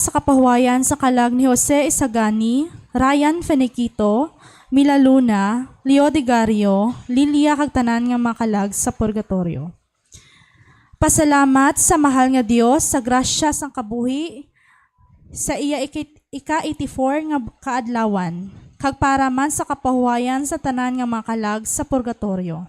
Sa kapahuwayan sa kalag ni Jose Isagani, Ryan Feniquito, Mila Luna, Leo Digario, Lilia kagtanan nga makalag sa purgatorio. Pasalamat sa mahal nga Dios sa grasya sang kabuhi sa iya ika-84 nga kaadlawan kag para man sa kapahuwayan sa tanan nga makalag sa purgatorio.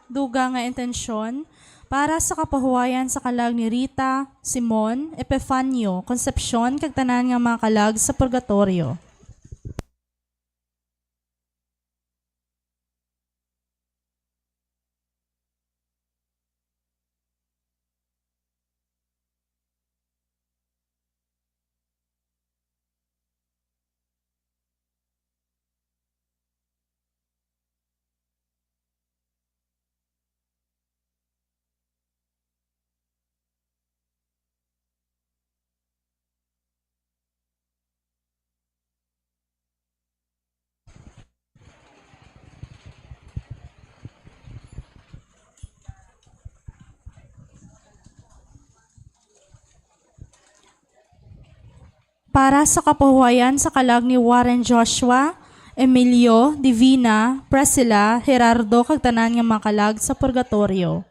Duga nga intensyon para sa kapahuwayan sa kalag ni Rita, Simon, Epifanio, Concepcion, kag tanan nga mga kalag sa purgatorio. Para sa kapahuwayan sa kalag ni Warren Joshua, Emilio, Divina, Priscilla, Gerardo, kag tanan nga mga kalag sa purgatorio.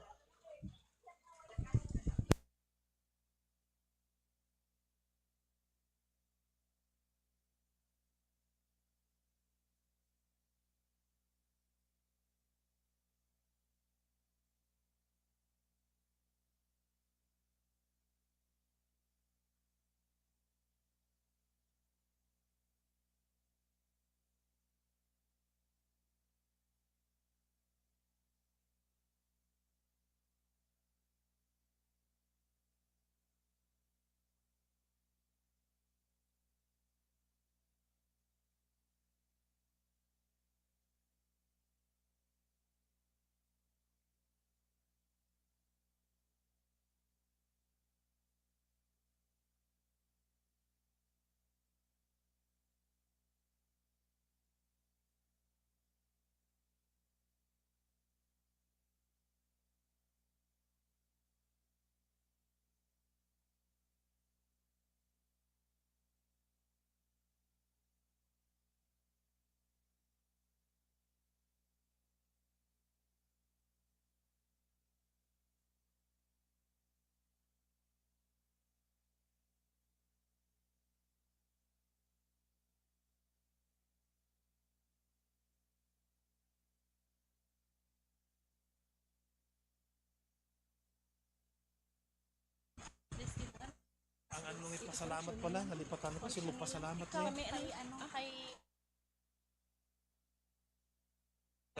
Ang anong ipasalamat pala, nalipatan ko, sino pasalamat niya?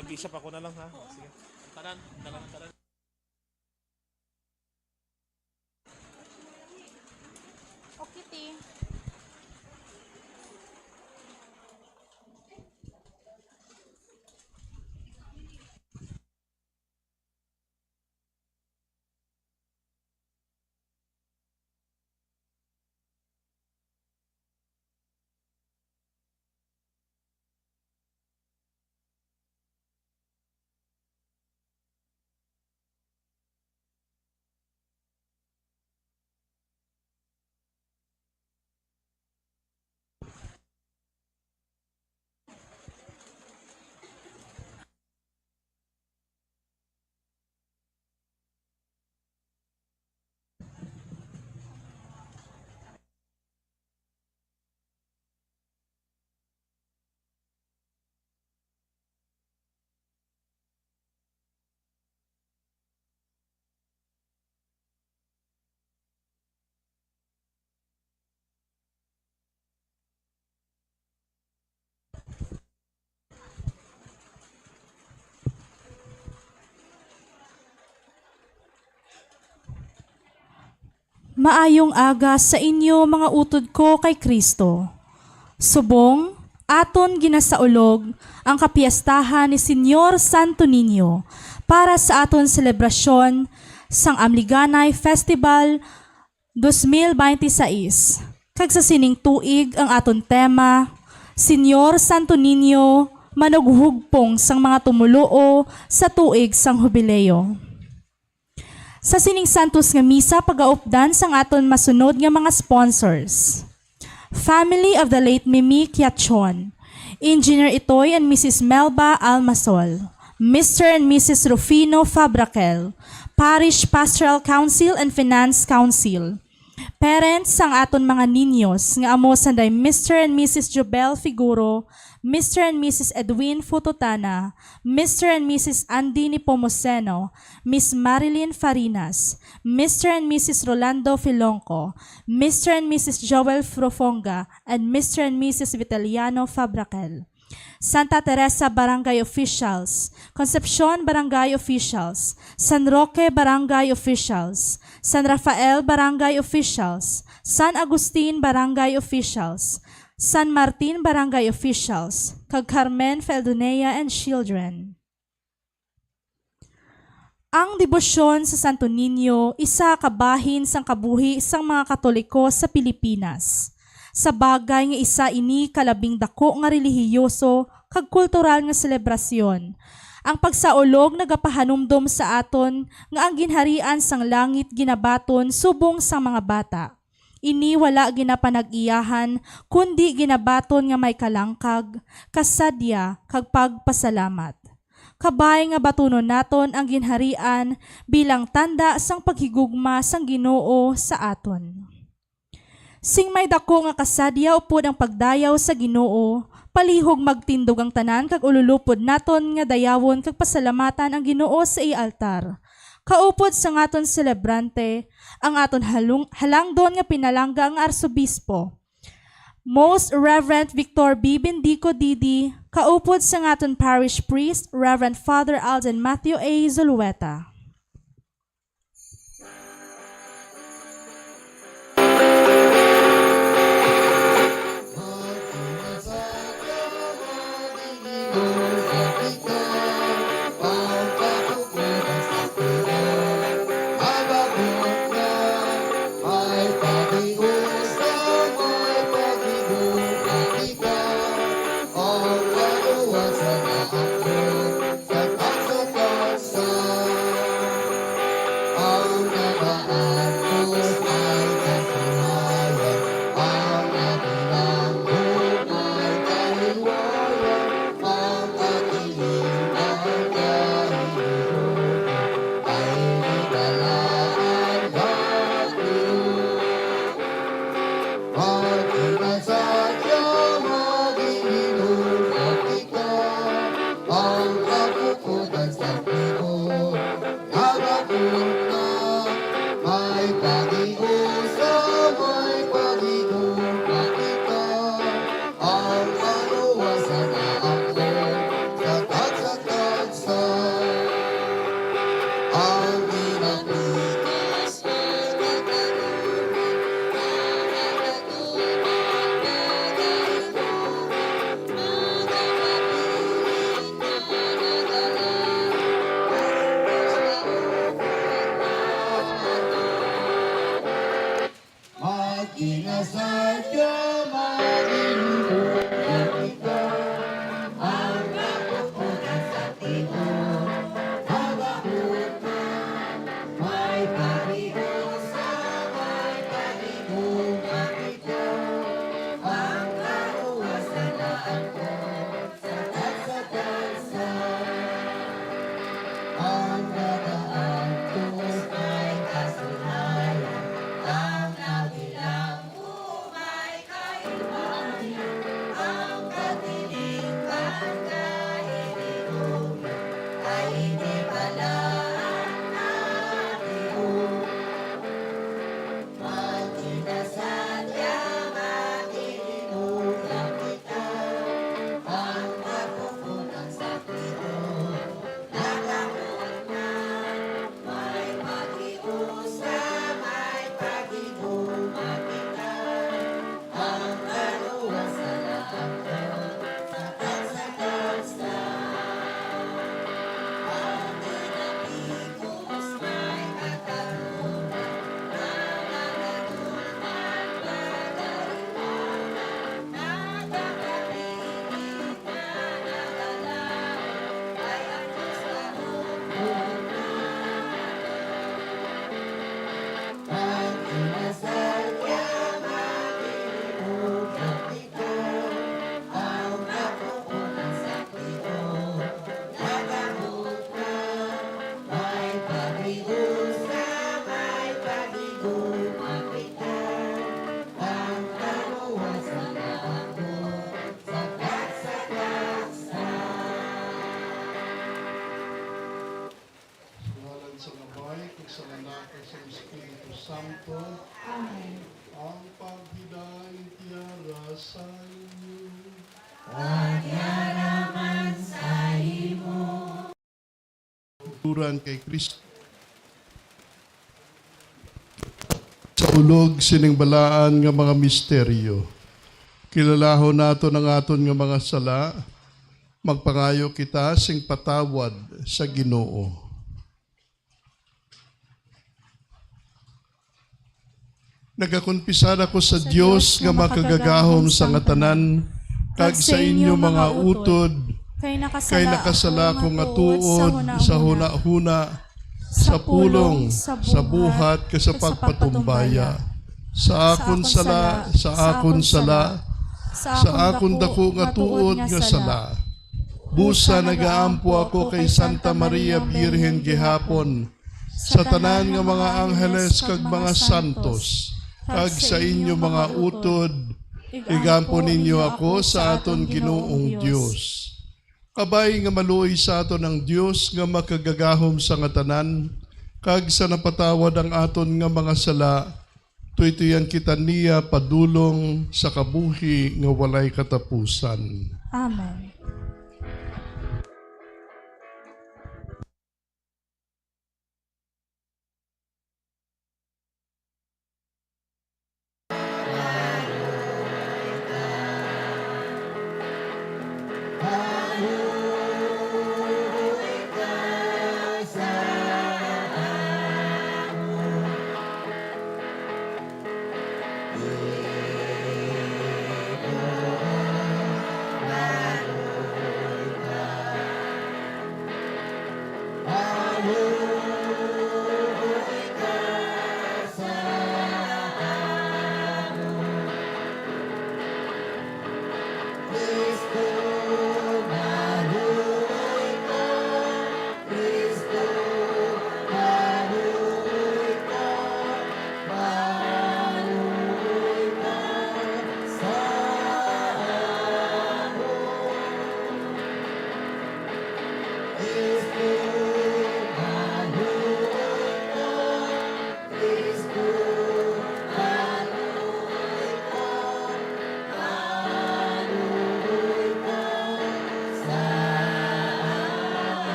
Nag-isip ako na lang ha. Sige. Tanan, tanan, tanan. Okay, ti. Maayong aga sa inyo mga utod ko kay Kristo. Subong, aton ginasaulog ang kapiyastahan ni Senyor Santo Niño para sa aton selebrasyon sang Amliganay Festival 2026. Kag sa sining tuig ang aton tema, Senyor Santo Niño, manughugpong sang mga tumuluo sa tuig sang hubileo. Sa sining santos nga misa pagaupdan sang aton masunod nga mga sponsors. Family of the late Mimi Kiachon, Engineer Itoy and Mrs. Melba Almasol, Mr. and Mrs. Rufino Fabrakel, Parish Pastoral Council and Finance Council. Parents sang aton mga ninyos nga amo sanday Mr. and Mrs. Jobel Figuro, Mr. and Mrs. Edwin Fututana, Mr. and Mrs. Andy Nepomuceno, Miss Marilyn Farinas, Mr. and Mrs. Rolando Filonco, Mr. and Mrs. Joel Frofonga, and Mr. and Mrs. Vitaliano Fabrakel. Santa Teresa Barangay Officials, Concepcion Barangay Officials, San Roque Barangay Officials, San Rafael Barangay Officials, San Agustin Barangay Officials, San Martin Barangay Officials, kag Carmen Feldonea and Children. Ang debosyon sa Santo Niño, isa kabahin sang kabuhi sang mga Katoliko sa Pilipinas. Sa bagay nga isa ini kalabing dako nga relihiyoso kag kultural nga selebrasyon. Ang pagsaulog nagapahanumdom sa aton nga ang ginharian sang langit ginabaton subong sang mga bata. Ini wala ginapanag-iyahan, kundi ginabaton nga may kalangkag, kasadya, kag pagpasalamat. Kabay nga batunon naton ang ginharian bilang tanda sang paghigugma sang Ginoo sa aton. Sing may dako nga kasadya upod ang pagdayaw sa Ginoo, palihog magtindog ang tanan kag ululupod naton nga dayawon kag pasalamatan ang Ginoo sa ialtar. Kaupod sa ngaton celebrante, ang aton halangdon nga pinalangga ang arsobispo. Most Reverend Victor B. Bendico Didi, kaupod sa ngaton parish priest, Reverend Father Alden Matthew A. Zulueta. Santo. Amen. Ang paghidaitiara sa inyo. Turan kay Kristo. Sa ulog siningbalaan nga mga misteryo. Kilalaho nato ng aton nga mga sala, magpangayo kita sing patawad sa Ginoo. Nagakumpisar ako sa Dios nga makagagahom sa nga tanan, kag sa inyo mga utod, kay nakasala ko nga tuod sa huna-huna, sa pulong, sa buhat, ka sa pagpatumbaya, sa akon sala, sa akon dako nga tuod nga sala. Busa nagaampo ako kay Santa Maria Birhen gihapon, sa tanan nga mga angheles kag mga santos, kag sa inyo mga utod, igampo ninyo ako sa aton Ginoong Dios. Kabay nga maluoy sa aton ang Dios nga makagagahom sa nga tanan, kag sa napatawad ang aton nga mga sala, tuytuyan kita niya padulong sa kabuhi nga walay katapusan. Amen.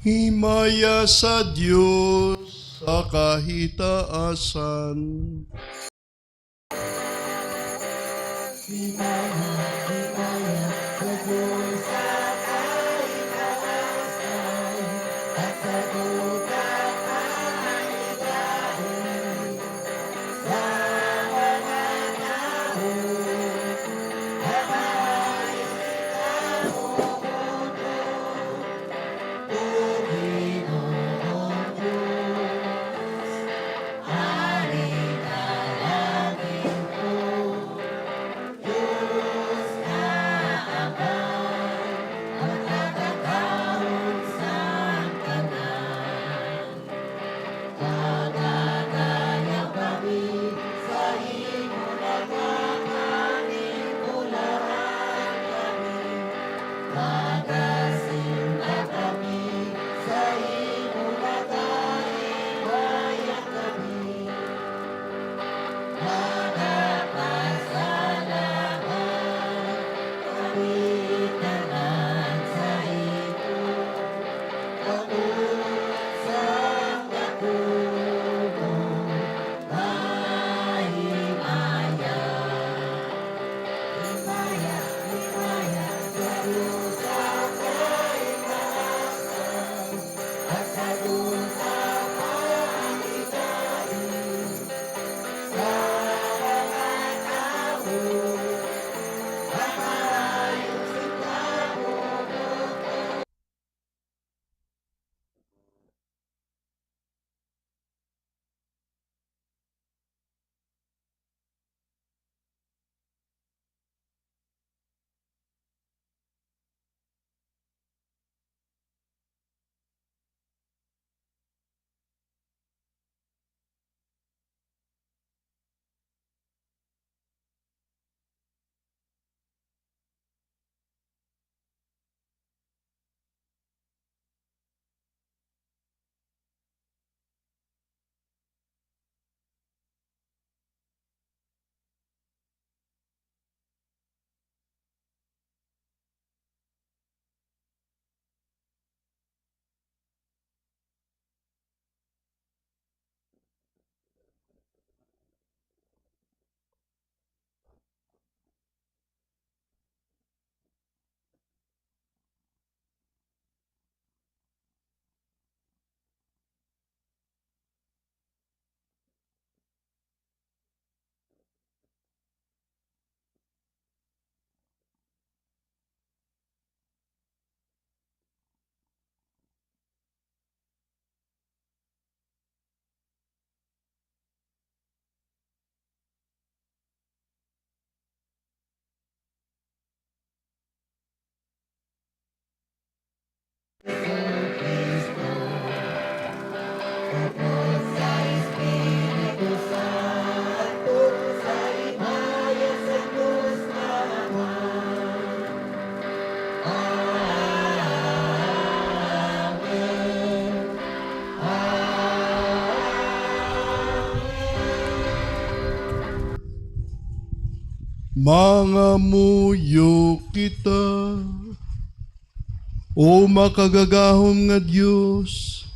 Himaya sa Diyos sa kahitaasan. Mangamuyo kita, o makagagahom nga Diyos,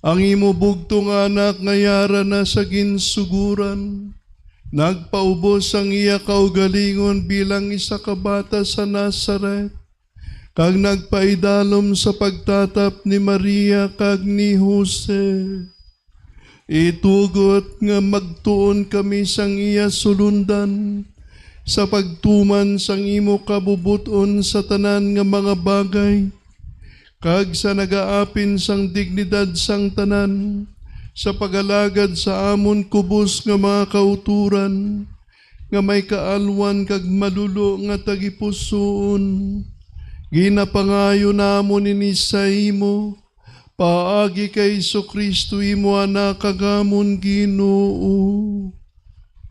ang imo bugtong anak nga yara na sa ginsuguran, nagpaubos ang iya kaugalingon bilang isa ka bata sa Nazaret, kag nagpaidalom sa pagtatap ni Maria kag ni Jose. Itugot nga magtuon kami sang iya sulundan, sa pagtuman sang imo kabubuton sa tanan nga mga bagay, kag sa nagaapin sang dignidad sang tanan, sa pagalagad sa amon kubos nga mga kauturan, nga may kaalwan kag malulo nga tagipusoon. Ginapangayo namon ini sa imo, paagi kay Kristo imo anak kagamon Ginoo,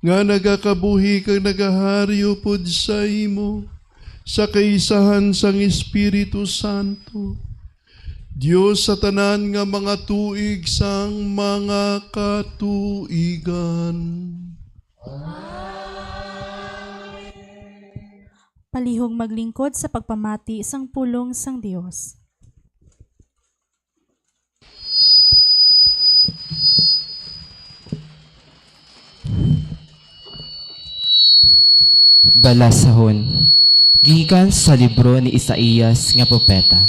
nga nagakabuhi kag nagahari upod sa imo, sa kaisahan sang Espiritu Santo, Diyos sa tanan nga mga tuig sang mga katuigan. Palihog maglingkod sa pagpamati sang pulong sang Dios. Balasahon, gikan sa libro ni Isaías nga propeta.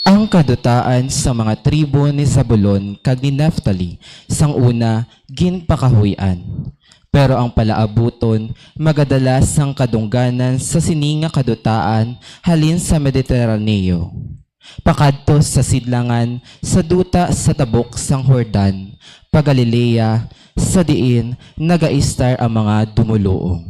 Ang kadutaan sa mga tribo ni Zabulon kag ni Naphtali sang una ginpakahuy-an. Pero ang palaabuton magadalas sang kadungganan sa sininga kadutaan halin sa Mediteraneo. Pakadto sa sidlangan sa duta sa tabok sang Jordan, Galilea, sa diin nagaistar ang mga dumuluong.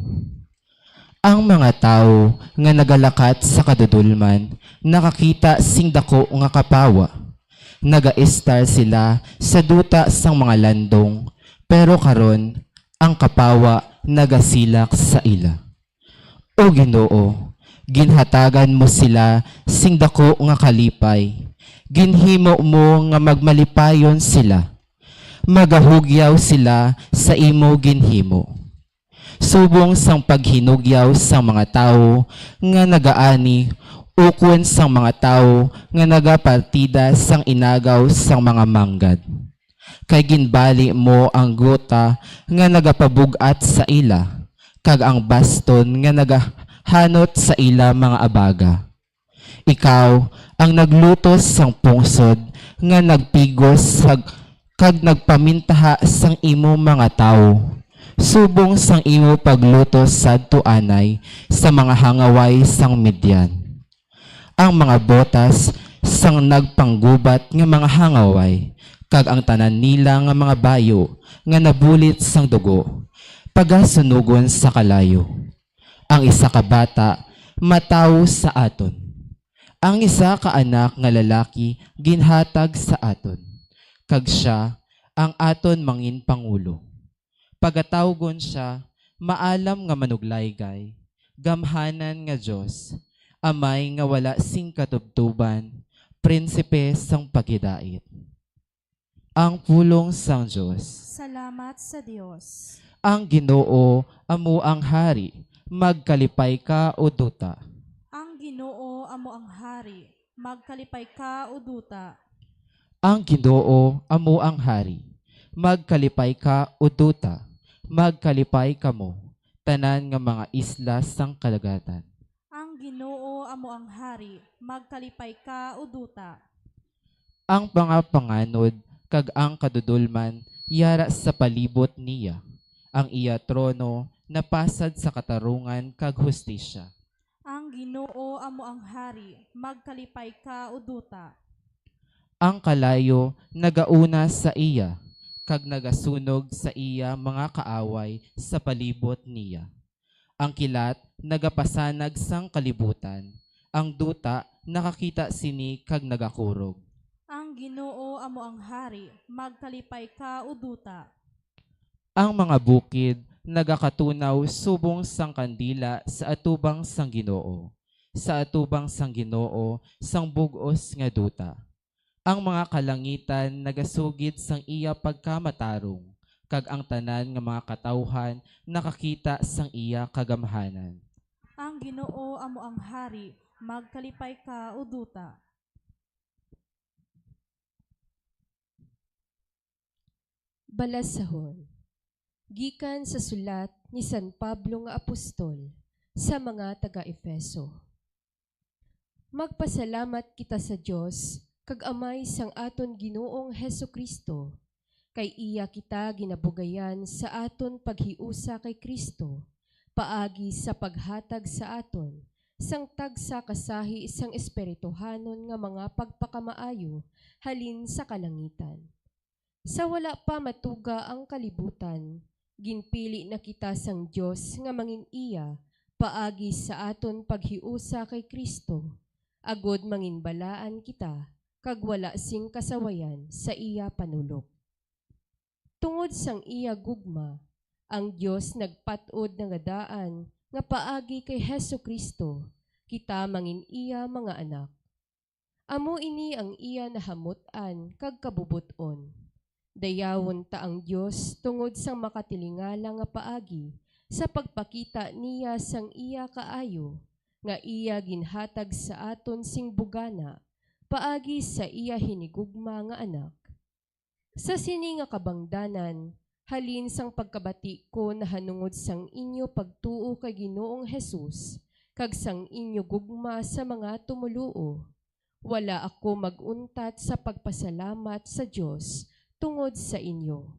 Ang mga tao nga nagalakat sa kadudulman, nakakita sing dako nga kapawa. Nagaistar sila sa duta sang mga landong, pero karon ang kapawa nagasilak sa ila. O Ginoo, ginhatagan mo sila sing dako nga kalipay. Ginhimo mo nga magmalipayon sila. Magahugyaw sila sa imo ginhimo. Subong sang paghinugyaw sang mga tao nga nagaani, ukon sang mga tao nga nagapartida sang inagaw sang mga manggad. Kay ginbali mo ang gota nga nagapabugat sa ila, kag ang baston nga nagahanot sa ila mga abaga. Ikaw ang naglutos sang pungsod nga nagpigos kag nagpamintaha sang imo mga tao. Subong sang imo paglutos sadto anay sa mga hangaway sang Midian. Ang mga botas sang nagpanggubat nga mga hangaway, kag ang tanan nila nga mga bayo nga nabulit sang dugo, pagasunugon sa kalayo. Ang isa ka bata matawo sa aton. Ang isa ka anak nga lalaki ginhatag sa aton. Kag siya ang aton mangin pangulo. Pagatawgon siya, maalam nga manuglaygay, gamhanan nga Diyos, amay nga wala sing katubtuban, prinsipe sang paghidait. Ang pulong sang Diyos. Salamat sa Dios. Ang Ginoo amo ang hari, magkalipay ka o duta. Ang Ginoo amo ang hari, magkalipay ka o duta. Ang Ginoo amo ang hari, magkalipay ka o duta, magkalipay kamo, tanan nga mga isla sang kadagatan. Ang Ginoo amo ang hari, magkalipay ka o duta. Ang mga panganod kag ang kadudulman yara sa palibot niya, ang iya trono napasad sa katarungan kag hustisya. Ang Ginoo amo ang hari, magkalipay ka o duta. Ang kalayo nagauna sa iya, kag nagasunog sa iya mga kaaway sa palibot niya. Ang kilat nagapasanag sang kalibutan, Ang duta nakakita sini kag nagakurog. Ang Ginoo amo ang hari, magkalipay ka uduta. Ang mga bukid nagakatunaw subong sang kandila sa atubang sang Ginoo. Sa atubang sang Ginoo sang bug-os nga duta. Ang mga kalangitan nagasugid sang iya pagkamatarong, kag ang tanan nga mga katawhan nakakita sang iya kagamhanan. Ang Ginoo amo ang hari, magkalipay ka uduta. Balasahon. Gikan sa sulat ni San Pablo nga apostol sa mga taga-Efeso. Magpasalamat kita sa Dios kag Amay sang aton Ginoong Hesukristo, kay iya kita ginabugayan sa aton paghiusa kay Kristo, paagi sa paghatag sa aton sang tagsa kasahi isang espirituhanon nga mga pagpakamaayo halin sa kalangitan. Sa wala pa matuga ang kalibutan, ginpili na kita sang Dios nga mangin iya paagi sa aton paghiusa kay Kristo, agod manginbalaan kita kag wala sing kasawayan sa iya panulok. Tungod sang iya gugma, ang Dios nagpatod nga daan nga paagi kay Hesukristo, kita mangin iya mga anak. Amo ini ang iya nahamutan kag kabubuton. Dayawon ta ang Dios tungod sang makatilingala nga paagi sa pagpakita niya sang iya kaayo, nga iya ginhatag sa aton sing bugana, paagi sa iya hinigugma nga anak. Sa sini nga kabangdanan, halin sang pagkabati ko na hanungod sang inyo pagtuo kay Ginoong Hesus, kag sang inyo gugma sa mga tumuluo. Wala ako maguntat sa pagpasalamat sa Dios tungod sa inyo.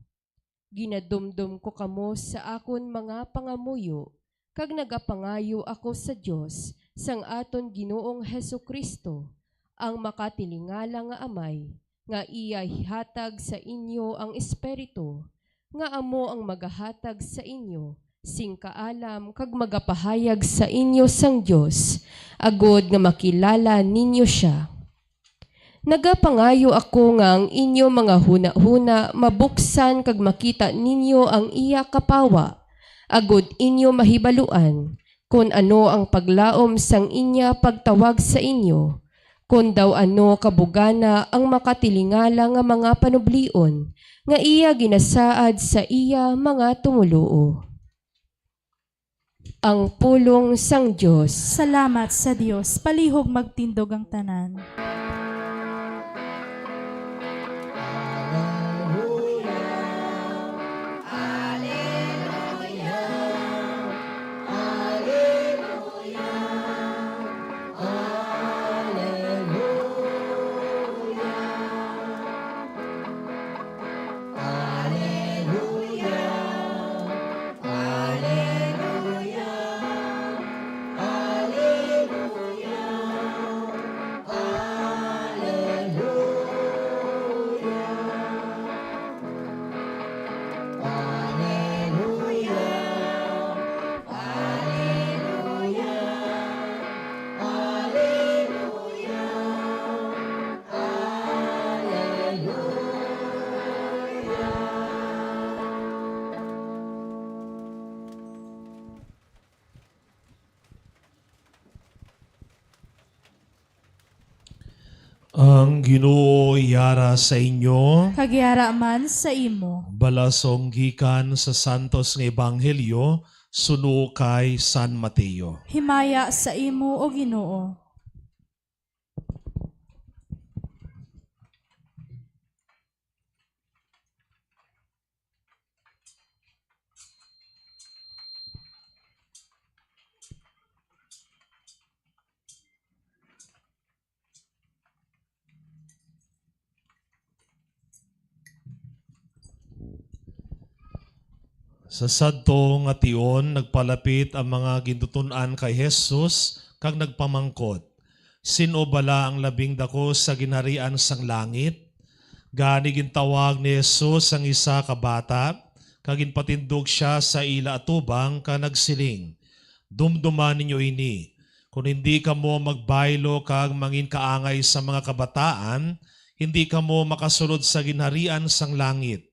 Ginadumdum ko kamo sa akon mga pangamuyo, kag nagapangayo ako sa Dios sang aton Ginoong Hesukristo, ang makatilingala nga Amay, nga iya hihatag sa inyo ang Espiritu, nga amo ang magahatag sa inyo sing kaalam kag magapahayag sa inyo sang Dios, agod nga makilala ninyo siya. Nagapangayo ako nga ang inyo mga huna-huna mabuksan kag makita ninyo ang iya kapawa, agod inyo mahibaluan kung ano ang paglaom sang inya pagtawag sa inyo, kung daw ano kabugana ang makatilingala nga mga panublion nga iya ginasaad sa iya mga tumuluo. Ang pulong sang Dios. Salamat sa Dios, palihog magtindog ang tanan. Ang Ginoo yara sa inyo, Kagyara man sa imo. balasong gikan sa Santos nga Ebanghelyo, suno kay San Mateo. Himaya sa imo o Ginoo. Sa sadto nga tion, nagpalapit ang mga gintutunan kay Jesus kag nagpamangkot. Sino bala ang labing dako sa ginharian sang langit? Gani gintawag ni Jesus ang isa ka bata, kag ginpatindog siya sa ila atubang ka nagsiling. Dumduman ninyo ini, Kung hindi ka mo magbaylo kag mangin kaangay sa mga kabataan, hindi ka mo makasulod sa ginharian sang langit.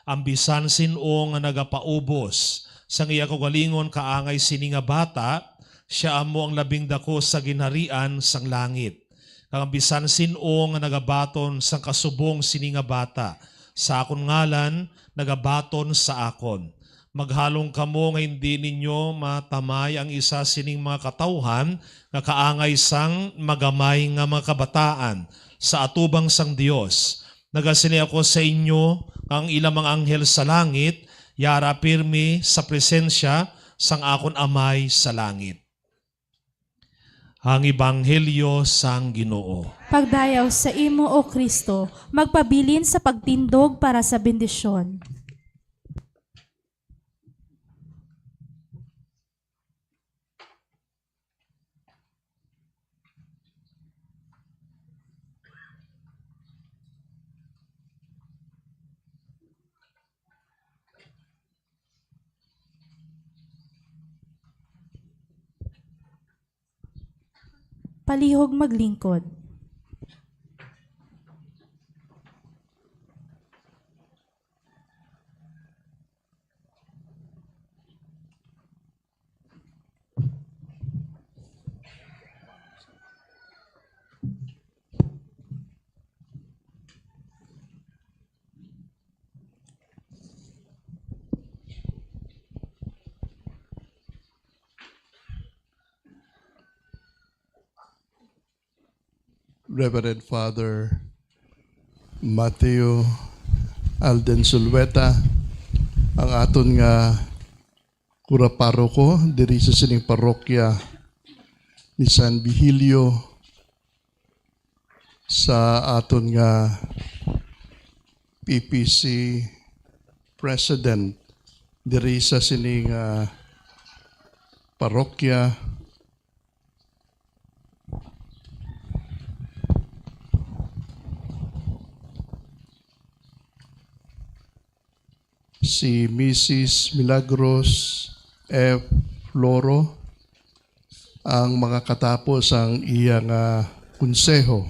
Ang bisan sino nga nagapaubos sang iya kagalingon kaangay sini nga bata, siya amo ang labing dako sa ginharian sang langit. Kang ang bisan sino nga nagabaton sang kasubong sini nga bata, sa akon ngalan nagabaton sa akon. Maghalong kamo nga hindi ninyo matamay ang isa sining mga katawhan nga kaangay sang magamay nga mga kabataan sa atubang sang Dios. Nagasini ako sa inyo ang ilang mga anghel sa langit, yara pirmi sa presensya sang akon amay sa langit. Ang Ebanghelyo sang Ginoo. Pagdayaw sa imo, O Kristo, magpabilin sa pagtindog para sa bendisyon. Palihog maglingkod. Reverend Father Mateo Alden Sulweta, ang aton nga kuraparoko diri sa sining parokya ni San Vigilio, sa aton nga PPC President diri sa sining parokya, si Mrs. Milagros F. Floro, ang mga katapos ang iyang konseho,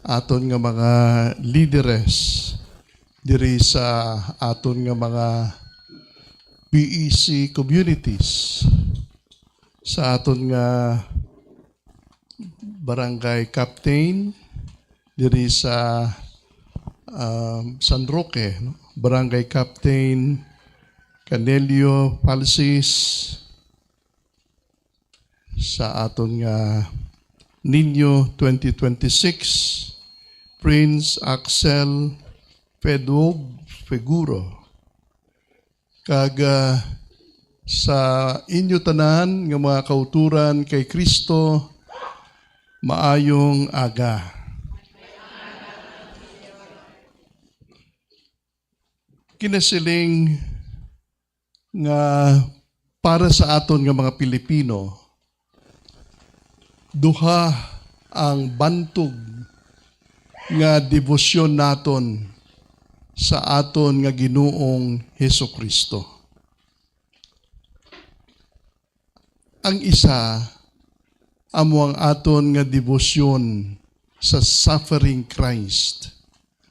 aton nga mga lideres diri sa aton nga mga PEC communities, sa aton nga barangay captain diri sa San Roque, no? Barangay Captain Canelio Palsis, sa aton nga Ninyo 2026, Prince Axel Fedwog Feguro, kag sa inyo tanan nga mga kauturan kay Kristo, maayong aga. Kinasiling nga para sa aton nga mga Pilipino, duha ang bantog nga debosyon naton sa aton nga Ginoong Hesukristo. Ang isa, amo ang aton nga debosyon sa suffering Christ,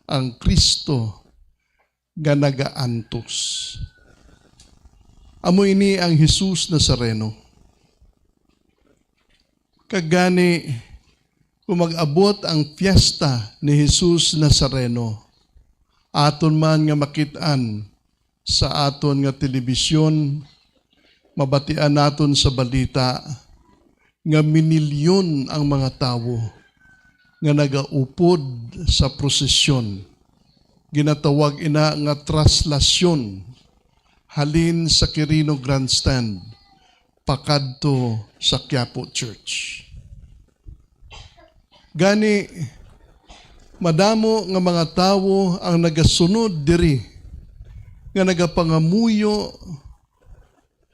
ang Kristo nga nagaantos. Amo ini ang Jesus Nazareno. Kagani, kung mag-abot ang fiesta ni Jesus Nazareno, aton man nga makitaan sa aton nga telebisyon, mabatian naton sa balita, nga minilyon ang mga tao nga nagaupod sa prosesyon. Ginatawag ina nga traslasyon halin sa Quirino Grandstand pakadto sa Quiapo Church. Gani, madamo nga mga tawo ang nagasunod diri, nga nagapangamuyo,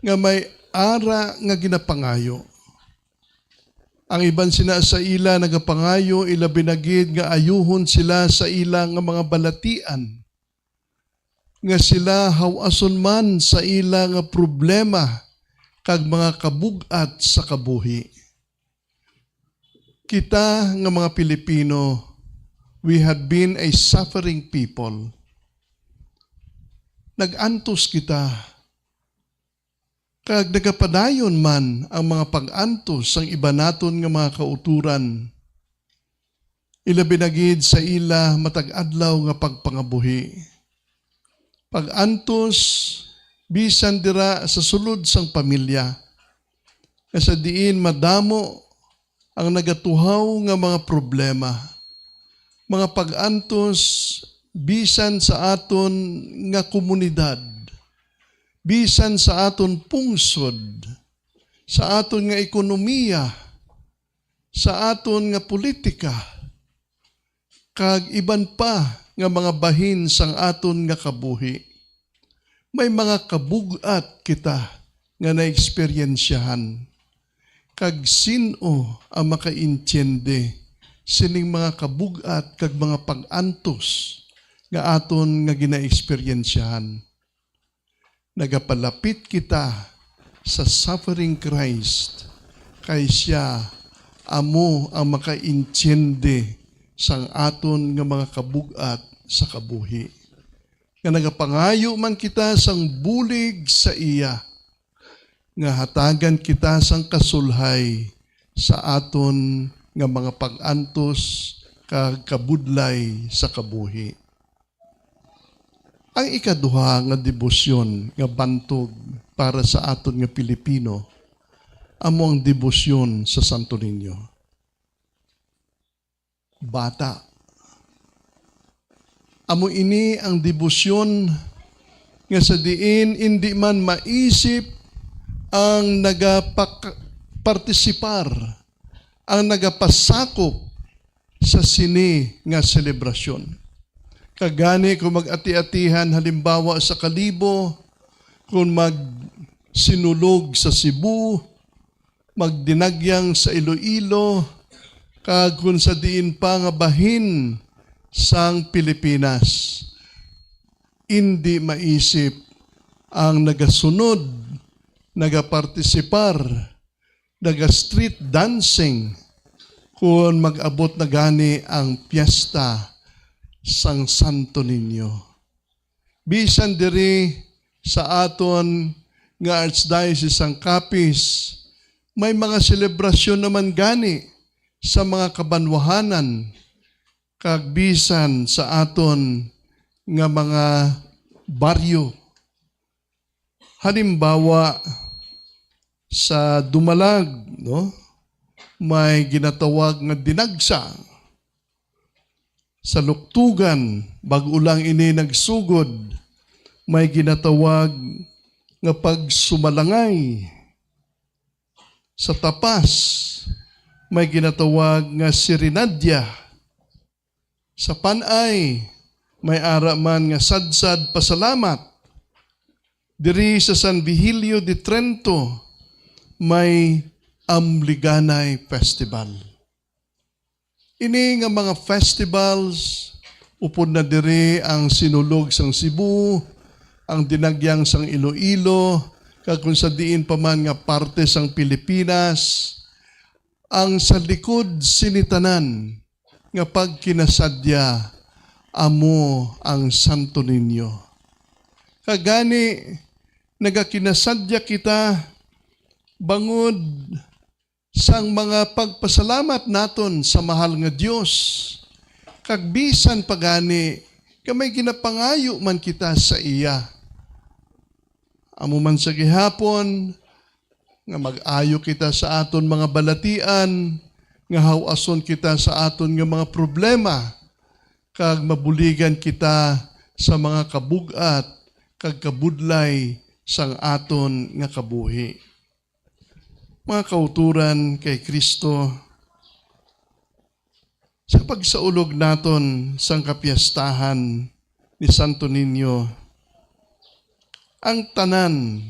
nga may ara nga ginapangayo. Ang iban sina sa ila nagapangayo, ila binagid nga ayuhon sila sa ila nga mga balatian, nga sila hawason man sa ila nga problema kag mga kabugat sa kabuhi. Kita nga mga Pilipino, we had been a suffering people. Nag-antos kita, kag nagapadayon man ang mga pag-antos ang iba naton nga mga kauturan. Ilabi na gid sa ila matag-adlaw nga pagpangabuhi. Pag-antos bisan dira sa sulod sang pamilya. Sa diin madamo ang nagatuhaw nga mga problema. Mga pag-antos bisan sa aton nga komunidad. Bisan sa aton pungsod, sa aton nga ekonomiya, sa aton nga politika, kag iban pa nga mga bahin sang aton nga kabuhi. May mga kabugat kita nga na-eksperyensyahan. Kag sino ang makaintiende sining mga kabugat kag mga pag-antos nga aton nga gina-eksperyensyahan. Nagapalapit kita sa suffering Christ kay siya amo ang makaintiende sang aton nga mga kabugat sa kabuhi. Nga nagapangayo man kita sang bulig sa iya, nga hatagan kita sang kasulhay sa aton nga mga pag-antos kag kabudlay sa kabuhi. Ang ikaduha nga debosyon nga bantog para sa aton nga Pilipino, amo ang debosyon sa Santo Niño. Bata. Amo ini ang debosyon nga sa diin hindi man maisip ang nagapartisipar, ang nagapasakop sa sini nga selebrasyon. Kagani kung mag-ati-atihan halimbawa sa Kalibo, kung magsinulog sa Cebu, magdinagyang sa Iloilo, kag kung sa diin pa nga bahin sang Pilipinas. Hindi maisip ang nagasunod, nagapartisipar, naga-street dancing kung mag-abot na gani ang piyesta sang Santo Niño. Bisan diri sa aton nga Archdiocese sang Capiz, may mga selebrasyon naman gani sa mga kabanwahanan, kag bisan sa aton nga mga baryo. Halimbawa, sa Dumalag, no? May ginatawag nga dinagsa. Sa Luktugan, bago lang ini nagsugod, may ginatawag nga pagsumalangay. Sa Tapas, may ginatawag nga Sirinadya. Sa Panay, may ara man nga sadsad pasalamat. Diri sa San Vigilio de Trento, may Amliganay Festival. Ini nga mga festivals, upod na diri ang sinulog sang Cebu, ang dinagyang sang Iloilo, kag kung sa diin pa man nga parte sang Pilipinas, ang sa likod sinitanan nga pagkinasadya amo ang Santo Niño. Kagani nagakinasadya kita bangod sang mga pagpasalamat naton sa mahal nga Dios. Kag bisan pagani kamay ginapangayo man kita sa iya. Amo man sa gihapon nga mag-ayo kita sa aton mga balatian, nga hawason kita sa aton nga mga problema, kag mabuligan kita sa mga kabugat kag kabudlay sang aton nga kabuhi. Mga kauturan kay Kristo, sa pagsaulog naton sang kapiyastahan ni Santo Niño, ang tanan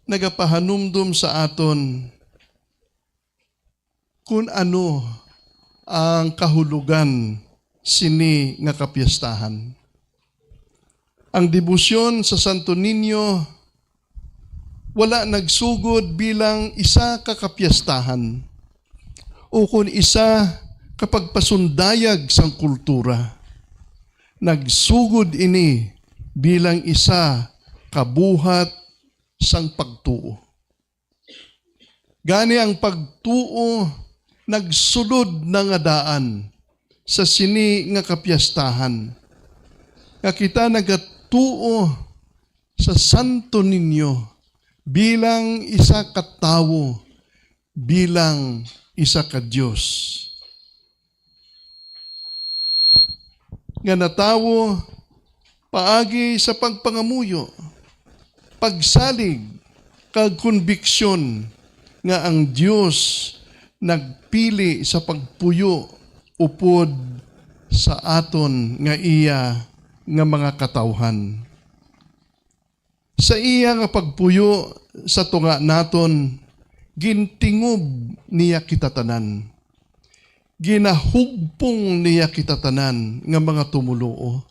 nagapahanumdum sa aton kung ano ang kahulugan sini nga kapiyastahan. Ang debosyon sa Santo Niño wala nagsugod bilang isa kakapyastahan o kun isa kapag pasundayag sang kultura. Nagsugod ini bilang isa kabuhat sang pagtuo. Gani ang pagtuo nagsulod na nga daan sa sini nga kapyastahan. Nga kita nagatuo sa Santo Niño bilang isa katawo, bilang isa ka Diyos. Nga natawo paagi sa pagpangamuyo, pagsalig, kag konbiksyon nga ang Diyos nagpili sa pagpuyo upod sa aton nga iya nga mga katawhan. Sa iya nga pagpuyo sa tunga naton, gintingob niya kita tanan. Ginahugpong niya kita tanan nga mga tumuluo.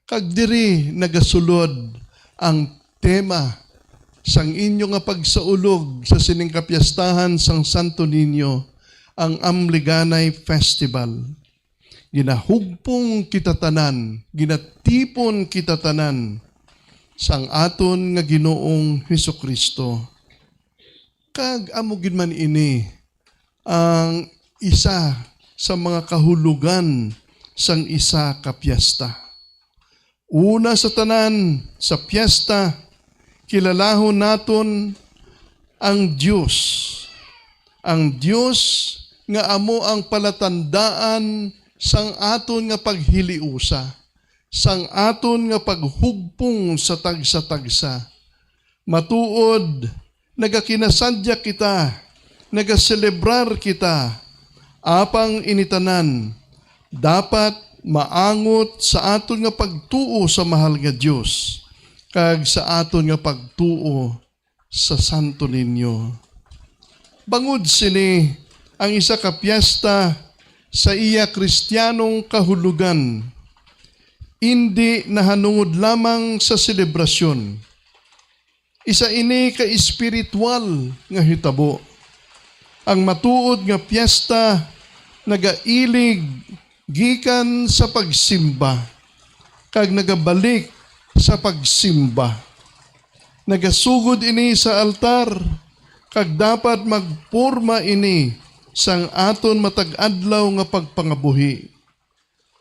Kag diri nagasulod ang tema sang inyo nga pagsaulog sa sining kapyastahan sang Santo Niño, ang Amliganay Festival. Ginahugpong kita tanan, ginatipon kita tanan sang aton nga Ginoong Hesukristo. Kag amugin man ini ang isa sa mga kahulugan sang isa ka piyesta. Una sa tanan, sa piyesta, kilalahon naton ang Diyos. Ang Diyos nga amo ang palatandaan sang aton nga paghiliusa, sang aton nga paghugpong sa tagsa-tagsa. Matuod, nagakinasadya kita, nagaselebrar kita, apang initanan, dapat maangot sa aton nga pagtuo sa mahal nga Diyos, kag sa aton nga pagtuo sa Santo Niño. Bangod sini ang isa ka piyesta sa iya Kristiyanong kahulugan, hindi nahanungod lamang sa selebrasyon. Isa ini ka espiritual nga hitabo. Ang matuod nga piyesta nagailig gikan sa pagsimba, kag nagabalik sa pagsimba. Nagasugod ini sa altar, kag dapat magporma ini sang aton matag-adlaw nga pagpangabuhi.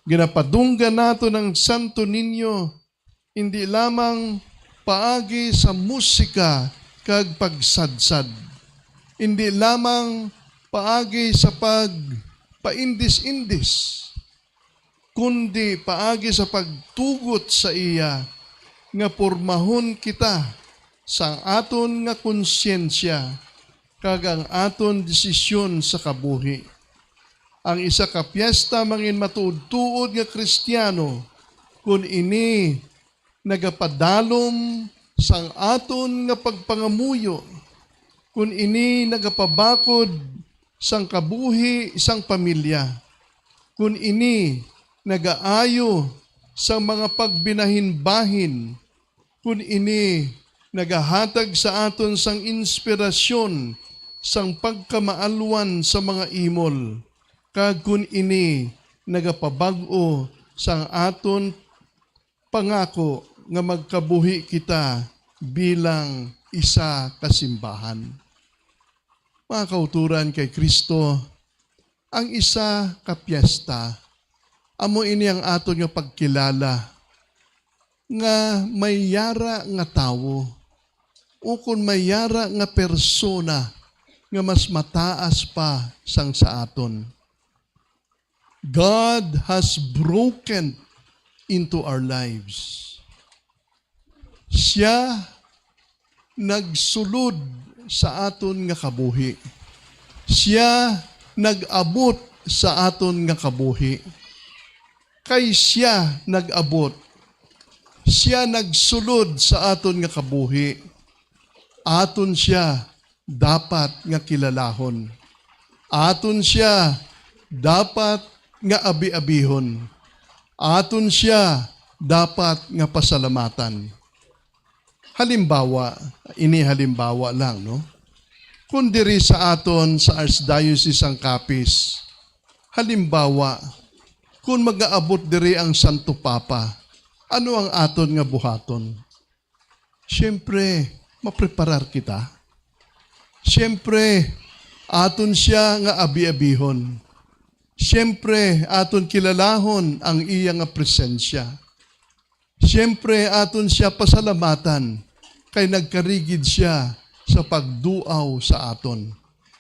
Ginapadunggan nato ng Santo Niño, hindi lamang paagi sa musika kag pagsadsad. Hindi lamang paagi sa paindis-indis, kundi paagi sa pagtugot sa iya nga pormahon kita sa aton nga konsyensya kag ang aton desisyon sa kabuhi. Ang isa ka piyesta mangin matuod-tuod nga Kristiyano kun ini nagapadalom sang aton nga pagpangamuyo, kun ini nagapabakod sang kabuhi isang pamilya, kun ini nagaayo sa mga pagbinahin-bahin, kun ini nagahatag sa aton sang inspirasyon sang pagkamaalwan sa mga imol, kag kun ini nagapabag-o sang aton pangako nga magkabuhi kita bilang isa kasimbahan. Mga kauturan kay Kristo, ang isa ka piyesta, amo ini ang aton nga pagkilala nga may yara nga tawo o kung may yara nga persona nga mas mataas pa sang sa aton. God has broken into our lives. Siya nagsulod sa aton nga kabuhi. Siya nag-abot sa aton nga kabuhi. Kay siya nag-abot. Siya nagsulod sa aton nga kabuhi. Aton siya dapat nga kilalahon. Aton siya dapat nga abi-abihon. Aton siya dapat nga pasalamatan. Halimbawa, halimbawa lang, no? Kung diri sa aton sa Archdiocese ang Capiz, halimbawa, kung mag-aabot diri ang Santo Papa, ano ang aton nga buhaton? Siyempre, mapreparar kita. Siyempre, aton siya nga abi-abihon. Siyempre, aton kilalahon ang iya nga presensya. Siyempre, aton siya pasalamatan kay nagkarigid siya sa pagduaw sa aton.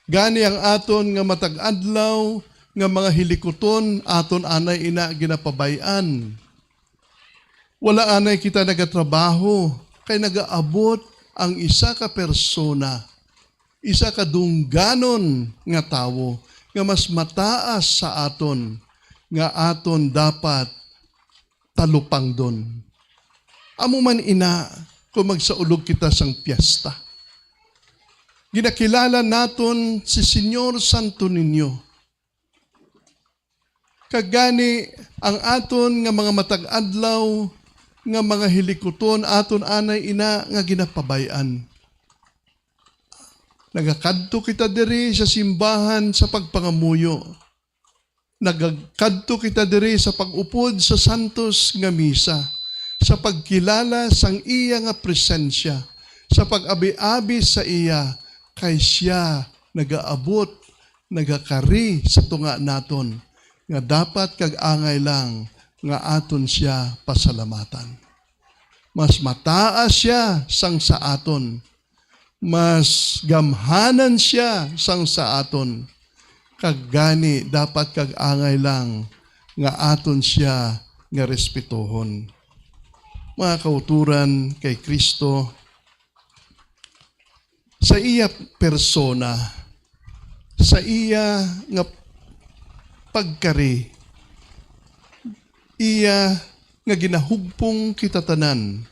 Gani ang aton nga matag-adlaw nga mga hilikuton aton anay ina ginapabayan. Wala anay kita nagatrabaho kay nagaabot ang isa ka persona, isa ka dungganon nga tawo nga mas mataas sa aton nga aton dapat talupang don. Amo man ina kung magsaulog kita sang piyesta. Ginakilala naton si Senyor Santo Niño. Kagani ang aton nga mga matag-adlaw nga mga hilikuton aton anay ina nga ginapabayan. Nagakadto kita diri sa simbahan sa pagpangamuyo. Nagakadto kita diri sa pag-upod sa santos nga misa, sa pagkilala sang iya nga presensya, sa pag-abi-abi sa iya, kay siya nagaabot, nagakari sa tunga naton, nga dapat kag-angay lang nga aton siya pasalamatan. Mas mataas siya sang sa aton, mas gamhanan siya sang sa aton, kagani dapat kag-angay lang nga aton siya nga respetuhon. Mga kauturan kay Kristo, sa iya persona, sa iya nga pagkari, iya nga ginahugpong kita tanan,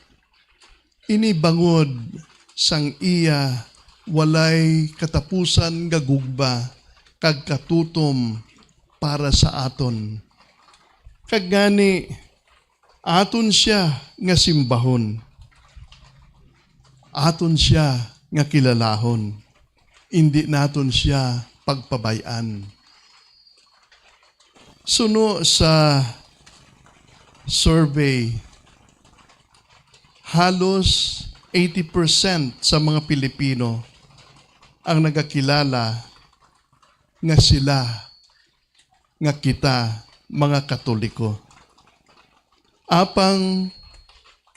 inibangod sang iya walay katapusan nga gugba kag katutom para sa aton. Kagani aton siya nga simbahon. Aton siya nga kilalahon. Hindi naton siya pagpabayan. Suno sa survey, halos 80% sa mga Pilipino ang nagakilala nga sila, nga kita, mga Katoliko. Apang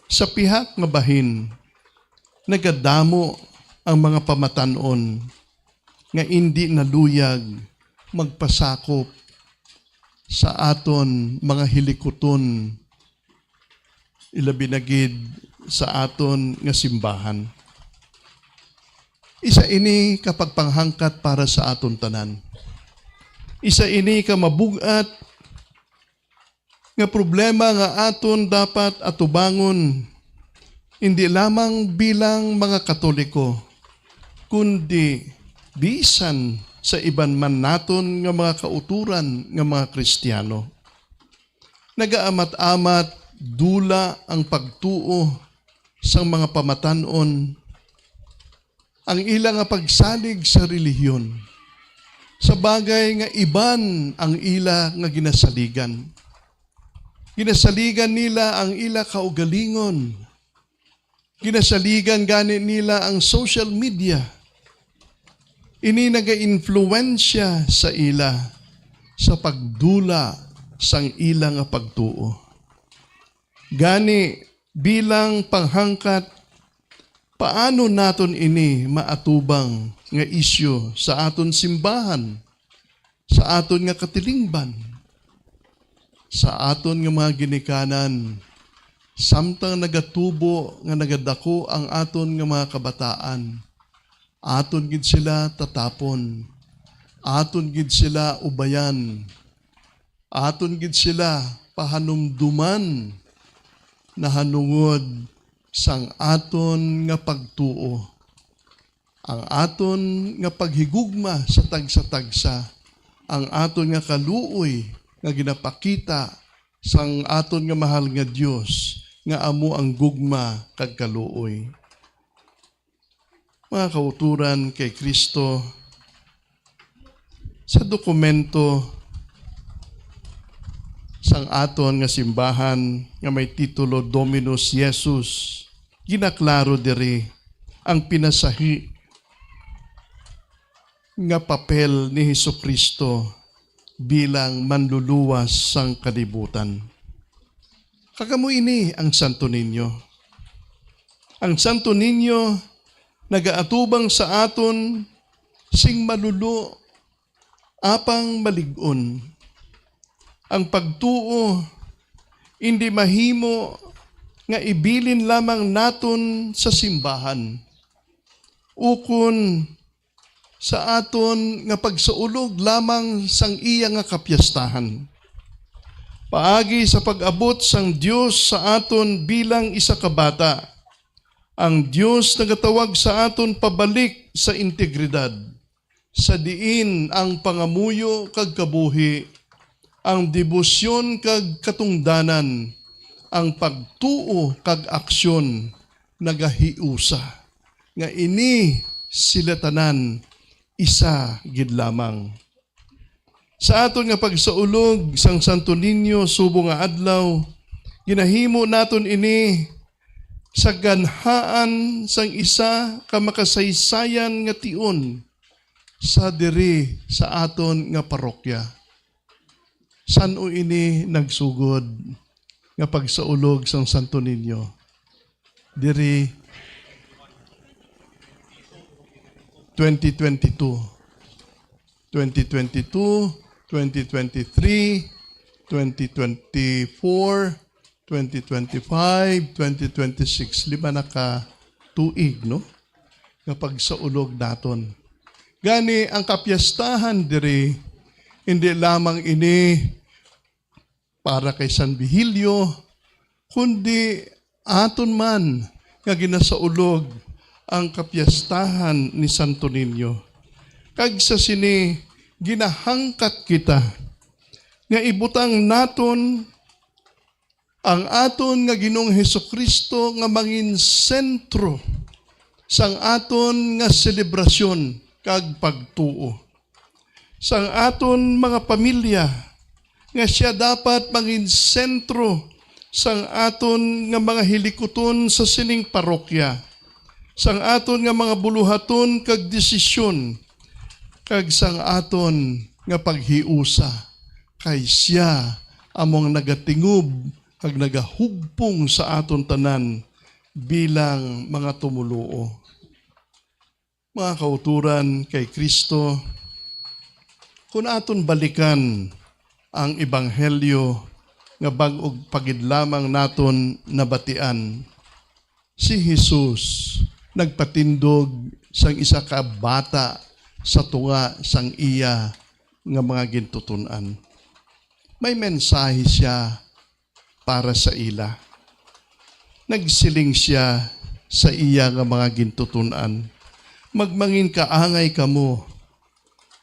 sa pihak nga bahin, nagadamo ang mga pamatanon nga hindi naluyag magpasakop sa aton mga hilikuton, ilabi na gid sa aton nga simbahan. Isa ini kapag panghangkat para sa aton tanan. Isa ini ka mabugat nga problema nga aton dapat atubangon hindi lamang bilang mga Katoliko, kundi bisan sa iban man naton nga mga kauturan nga mga Kristiyano. Nagaamat-amat dula ang pagtuo sa mga pamatanon, ang ilang nga pagsalig sa relihiyon, sa bagay nga iban ang ila nga ginasaligan. Ginasaligan nila ang ila kaugalingon. Ginasaligan gani nila ang social media. Ini naga-influensya sa ila sa pagdula sang ila nga pagtuo. Gani bilang panghangkat, paano naton ini maatubang nga isyu sa aton simbahan, sa aton nga katilingban, sa aton nga mga ginikanan, samtang nagatubo nga nagadako ang aton nga mga kabataan, aton gid sila tatapon, aton gid sila ubayan, aton gid sila pahanumduman na hanungod sang aton nga pagtuo, ang aton nga paghigugma sa tagsa-tagsa, ang aton nga kaluoy nga ginapakita sang aton nga mahal nga Dios nga amo ang gugma kag kaluoy. mga kauturan kay Kristo, sa dokumento sang aton nga simbahan nga may titulo Dominus Jesus, ginaklaro diri ang pinasahi nga papel ni Hesukristo bilang manluluwas sang kalibutan. Kagamo ini ang Santo Niño. Ang Santo Niño nagaatubang sa aton sing malulu apang malig-on. Ang pagtuo hindi mahimo nga ibilin lamang naton sa simbahan. Ukon sa aton nga pagsaulog lamang sang iya nga kapyastahan. Paagi sa pag-abot sang Dios sa aton bilang isa ka bata, ang Dios nagatawag sa aton pabalik sa integridad, sa diin ang pangamuyo kag kabuhi, ang debosyon kag katungdanan, ang pagtuo kag aksyon nagahiusa. Nga ini sila tanan isa gid lamang. Sa aton nga pagsaulog sang Santo Niño subong nga adlaw, ginahimo naton ini sa ganhaan sang isa ka makasaysayan nga tion sa diri sa aton nga parokya. Saan ini nagsugod nga pagsaulog sang Santo Niño? Diri 2022, 2023, 2024, 2025, 2026. 5 na ka tuig, no? Nga pagsaulog naton. Gani ang kapyastahan diri hindi lamang ini para kay San Vigilio, kundi aton man nga ginasaulog ang kapyastahan ni Santo Niño. Kag sa sini, ginahangkat kita nga ibutang naton ang aton nga Ginoong Hesukristo nga mangin sentro sang aton nga selebrasyon kag pagtuo. Sang aton mga pamilya, nga siya dapat mangin sentro sang aton nga mga hilikuton sa sining parokya, sang aton nga mga buluhaton kag desisyon, kag sang aton nga paghiusa, kay siya among nagatingob kag nagahugpong sa aton tanan bilang mga tumuluo. Mga kauturan kay Kristo, kung aton balikan ang ebanghelyo nga bag-og pagid lamang naton nabatian, si Jesus nagpatindog sang isa ka bata sa tunga sang iya nga mga gintutunan. May mensahe siya para sa ila. Nagsiling siya sa iya nga mga gintutunan. Magmangin kaangay kamo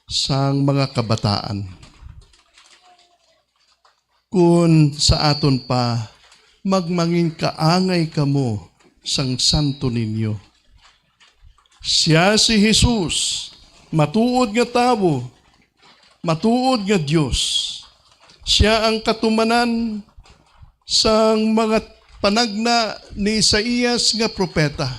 sang mga kabataan. Kung sa aton pa, magmangin kaangay kamo sang Santo Niño. Siya si Jesus, matuod nga tawo, matuod nga Dios. Siya ang katumanan sang mga panagna ni Isaías nga propeta,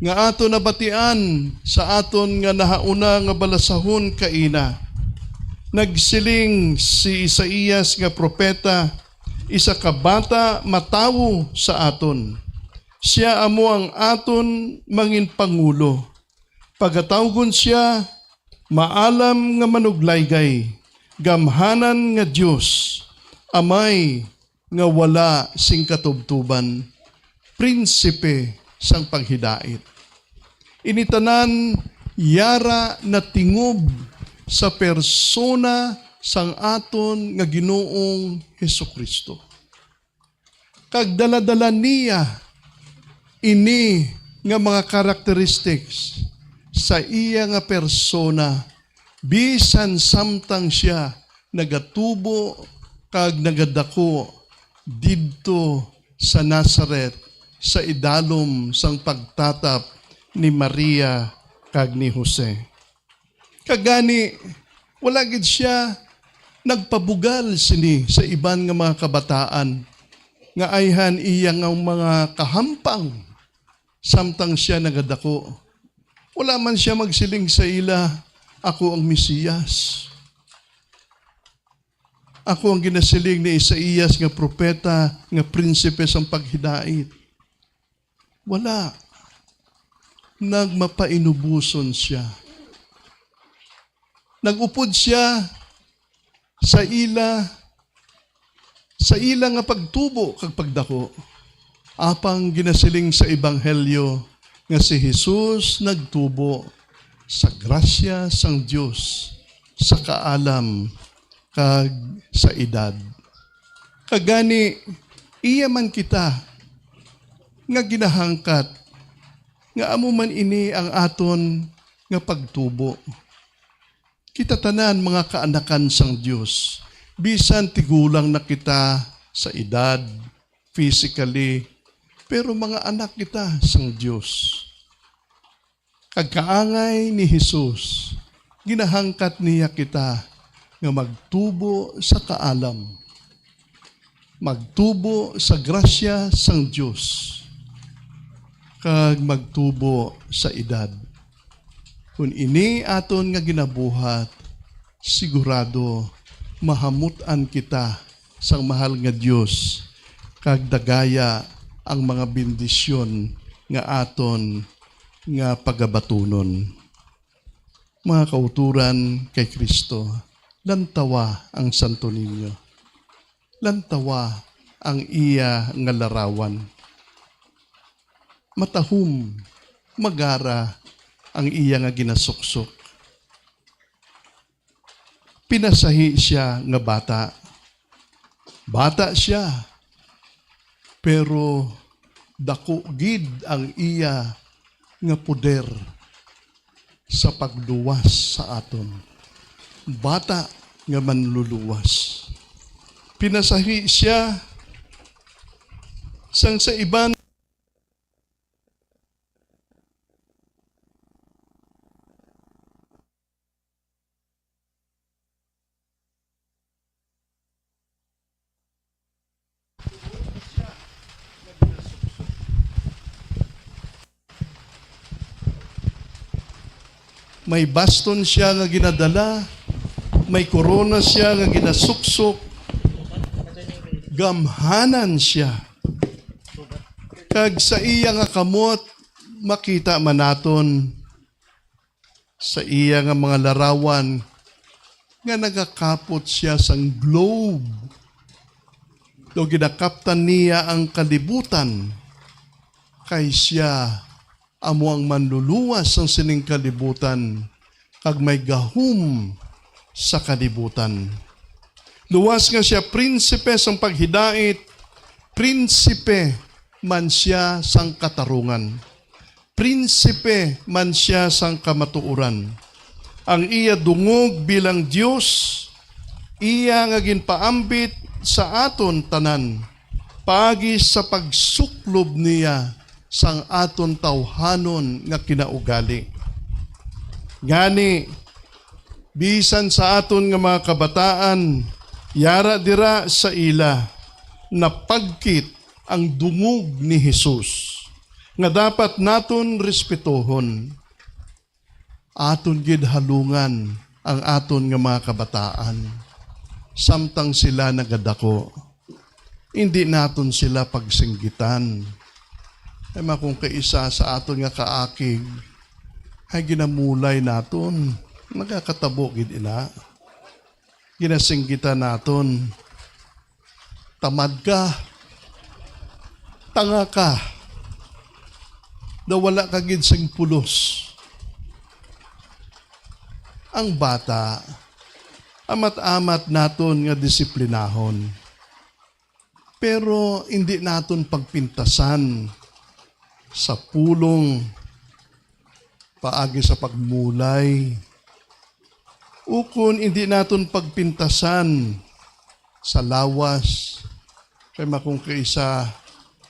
nga aton nabatian sa aton nga nahauna nga balasahon kaina. Nagsiling si Isaías nga propeta, isa ka bata matawo sa aton. Siya amo ang aton mangin pangulo. Pagatawgon siya, maalam nga manuglaygay, gamhanan nga Dios, amay nga wala sing katubtuban, prinsipe sang paghidait. Initanan yara na tingob sa persona sang aton nga Ginoong Hesukristo. Kag daladala niya ini nga mga characteristics sa iya nga persona, bisan samtang siya nagatubo kag nagadako didto sa Nazareth sa idalom sang pagtatap ni Maria kag ni Jose. Kagani, wala gid siya nagpabugal sini sa iban nga mga kabataan nga ayhan iya nga mga kahampang samtang siya nagadako. Wala man siya magsiling sa ila, ako ang Mesiyas. Ako ang ginasiling ni Isaías nga propeta, nga prinsipe sang paghidait. Wala. Nagmapainubuson siya. Nagupod siya sa ila nga pagtubo kag pagdako. Apang ginasiling sa ebanghelyo nga si Jesus nagtubo sa grasya sang Dios, sa kaalam kag sa edad. Kagani iya man kita nga ginahangkat nga amo man ini ang aton nga pagtubo. Kita tanan mga kaanakan sang Dios, bisan tigulang na kita sa edad, physically, pero mga anak kita sang Dios. Kagkaangay ni Jesus, ginahangkat niya kita nga magtubo sa kaalam, magtubo sa grasya sang Dios, kag magtubo sa edad. Kung ini aton nga ginabuhat, sigurado mahamutan kita sang mahal nga Dios, kag dagaya ang mga bendisyon nga aton nga pagabatunon. Mga kauturan kay Kristo, lantawa ang Santo Niño. Lantawa ang iya nga larawan. Matahum, magara ang iya nga ginasuksok. Pinasahi siya nga bata. Bata siya, pero dako gid ang iya nga poder sa pagluwas sa aton. Bata nga manluluwas. Pinasahi siya sang sa iban may baston siya nga ginadala, may korona siya nga ginasuksok, gamhanan siya. Kag sa iya nga kamot, makita man naton sa iya nga mga larawan nga nagakapot siya sang globe. Do ginakaptan niya ang kalibutan, kay siya amo ang manluluwas ang sining kalibutan, kag may gahum sa kalibutan. Luwas nga siya prinsipe sang paghidait, prinsipe man siya sang katarungan, prinsipe man siya sang kamatuoran. Ang iya dungog bilang Dios, iya nga ginpaambit sa aton tanan, paagi sa pagsuklob niya sang aton tawhanon nga kinaugali. Gani, bisan sa aton nga mga kabataan, yara dira sa ila, napagkit ang dungog ni Jesus, nga dapat naton respetuhon. Aton gid halungan ang aton nga mga kabataan, samtang sila nagadako. Hindi naton sila pagsinggitan. Ay makung kaisa sa aton nga kaakig, ay ginamulay naton, nagakatabo gid ina. Ginasinggitan naton, tamad ka, tanga ka, nawala ka gid sing pulos. Ang bata, amat-amat naton nga disiplinahon. Pero hindi naton pagpintasan sa pulong, paagi sa pagmulay. Ukon hindi naton pagpintasan sa lawas, kay makung kaisa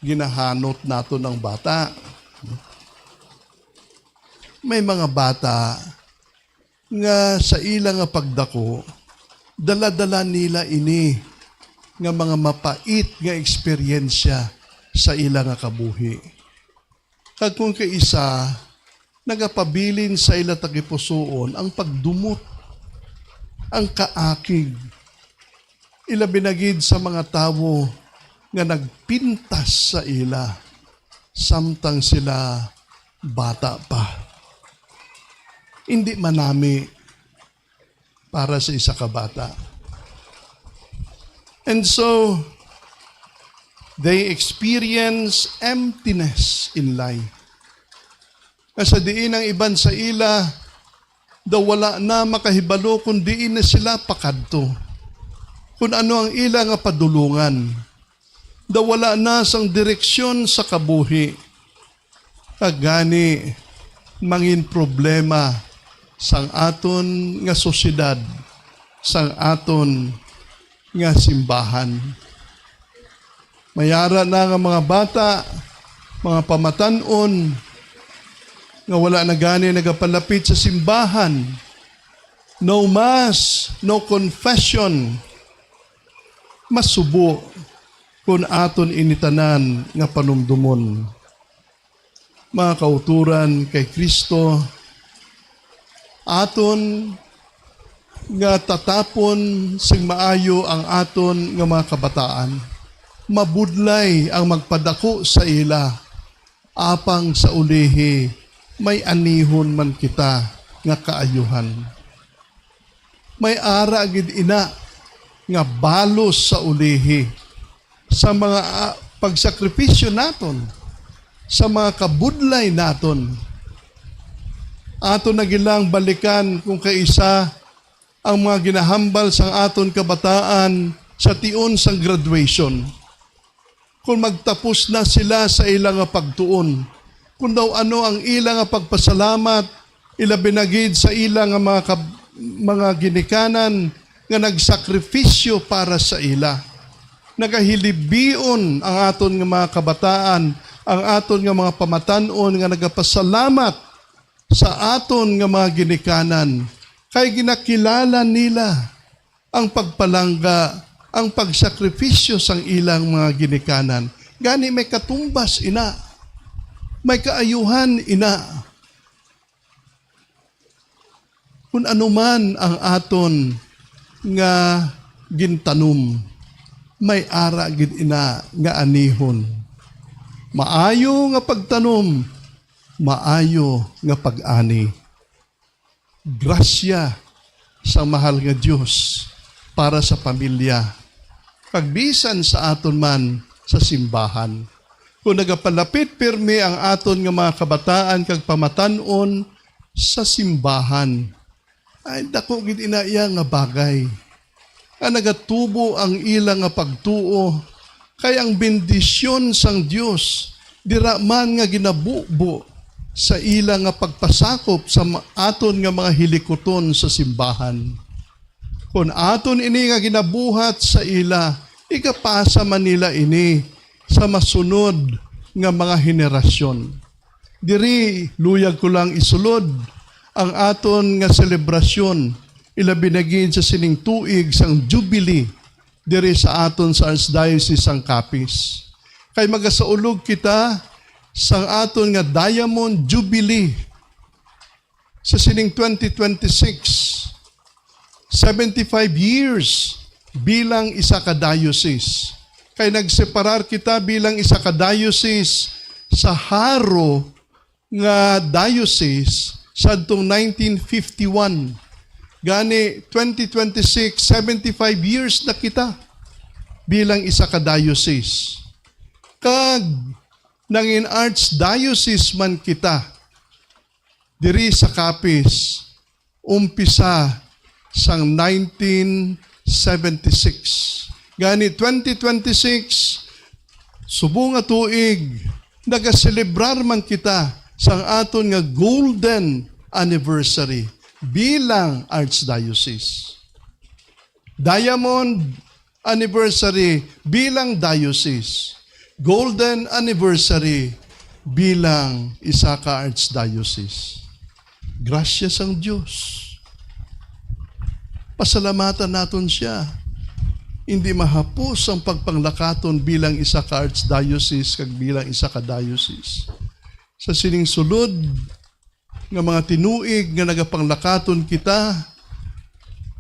ginahanot naton ng bata. may mga bata nga sa ilang nga pagdako, dala-dala nila ini nga mga mapait nga eksperyensya sa ilang nga kabuhi. Kag kung kaisa, nagapabilin sa ila tagipusoon ang pagdumot, ang kaakig, ila binagid sa mga tawo nga nagpintas sa ila, samtang sila bata pa. Hindi manami para sa isa ka bata. And so, they experience emptiness in life. Kasi diin ang iban sa ila, daw wala na makahibalo kung diin na sila pakadto. Kung ano ang ila nga padulungan. Daw wala na sang direksyon sa kabuhi. Kagani, mangin problema sang aton nga sosyedad, sang aton nga simbahan. Mayara na nga mga bata, mga pamatanon, nga wala na gani nagapalapit sa simbahan. No mass, no confession. Masubo kung aton initanan nga panumdumon. Mga kauturan kay Kristo, aton nga tatapon sing maayo ang aton nga mga kabataan. Mabudlay ang magpadako sa ila, apang sa ulihi, may anihon man kita nga kaayuhan. May ara gid ina nga balos sa ulihi sa mga pagsakripisyo naton, sa mga kabudlay naton. Aton nagilang balikan kung kaisa ang mga ginahambal sa aton kabataan sa tion sang graduation. Kung magtapos na sila sa ilang pagtuon, kung daw ano ang ilang pagpasalamat, ila binagid sa ilang mga ginikanan nga nagsakripisyo para sa ila. Nagahilibion ang aton nga mga kabataan, ang aton nga mga pamatanon nga nagapasalamat sa aton nga mga ginikanan. Kay ginakilala nila ang pagpalangga, ang pagsakripisyo sang ilang mga ginikanan. Gani may katumbas ina, may kaayuhan ina. Kung anuman ang aton nga gintanom, may ara gid ina nga anihon. Maayo nga pagtanom, maayo nga pag-ani. Grasya sa mahal nga Diyos para sa pamilya. Pagbisan sa aton man sa simbahan. Kung nagapalapit pirmi ang aton nga mga kabataan kag pamatanon sa simbahan, ay dako gid ina iya nga bagay. Ang nagatubo ang ilang nga pagtuo, kay ang bendisyon sang Dios dira man nga ginabubo sa ilang nga pagpasakop sa aton nga mga hilikoton sa simbahan. Kung aton ini nga ginabuhat sa ila, ikapasa man nila ini sa masunod nga mga henerasyon. Diri, luyag ko lang isulod ang aton nga selebrasyon, ila binagin sa sining tuig sang Jubilee, diri sa aton sa Archdiocese sang Capiz. Kay magasaulog kita sang aton nga Diamond Jubilee sa sining 2026, 75 years bilang isa ka diocese. Kay nagseparar kita bilang isa ka diocese sa haro nga diocese sa adtong 1951. Gani 2026, 75 years na kita bilang isa ka diocese. Kag nangin archdiocese man kita diri sa Capiz, umpisa sang 1976. Gani 2026, subong nga tuig, nagaselebrar man kita sang aton nga golden anniversary bilang archdiocese. Diamond anniversary bilang diocese. Golden anniversary bilang isa ka archdiocese. grasya sang Diyos. Pasalamatan naton siya. Hindi mahapos ang pagpanglakaton bilang isa ka archdiocese kag bilang isa ka diocese. Sa sining sulod nga mga tinuig nga nagapanglakaton kita,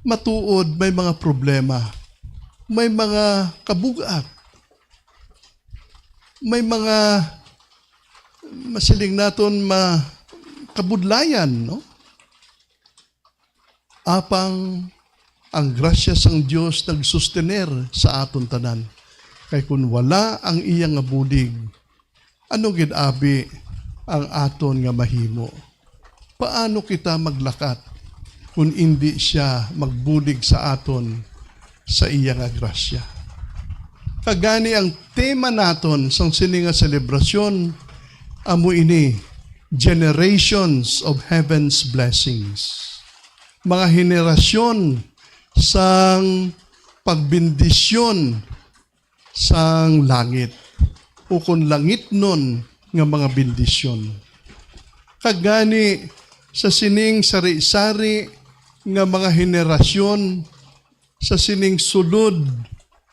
matuod may mga problema, may mga kabugat, may mga masiling naton kabudlayan, no? Apang ang grasya sang Dios nagsustener sa aton tanan. Kay kun wala ang iyang nga bulig, ano gid abi ang aton nga mahimo? Paano kita maglakat kung hindi siya magbulig sa aton sa iya nga grasya? Kagani ang tema naton sang sini nga selebrasyon, amo ini, Generations of Heaven's Blessings. Mga henerasyon sang pagbindisyon sang langit o kung langit nun nga mga bindisyon. Kagani sa sining sari-sari nga mga henerasyon sa sining sulod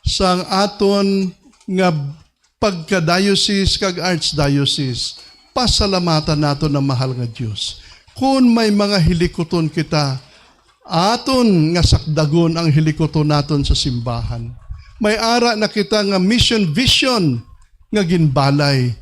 sang aton nga pagka-diocese kag archdiocese, pasalamatan nato ng mahal nga Diyos. Kung may mga hilikoton kita, aton nga sakdagon ang hilikoton naton sa simbahan. May ara na kita nga mission vision nga ginbalay.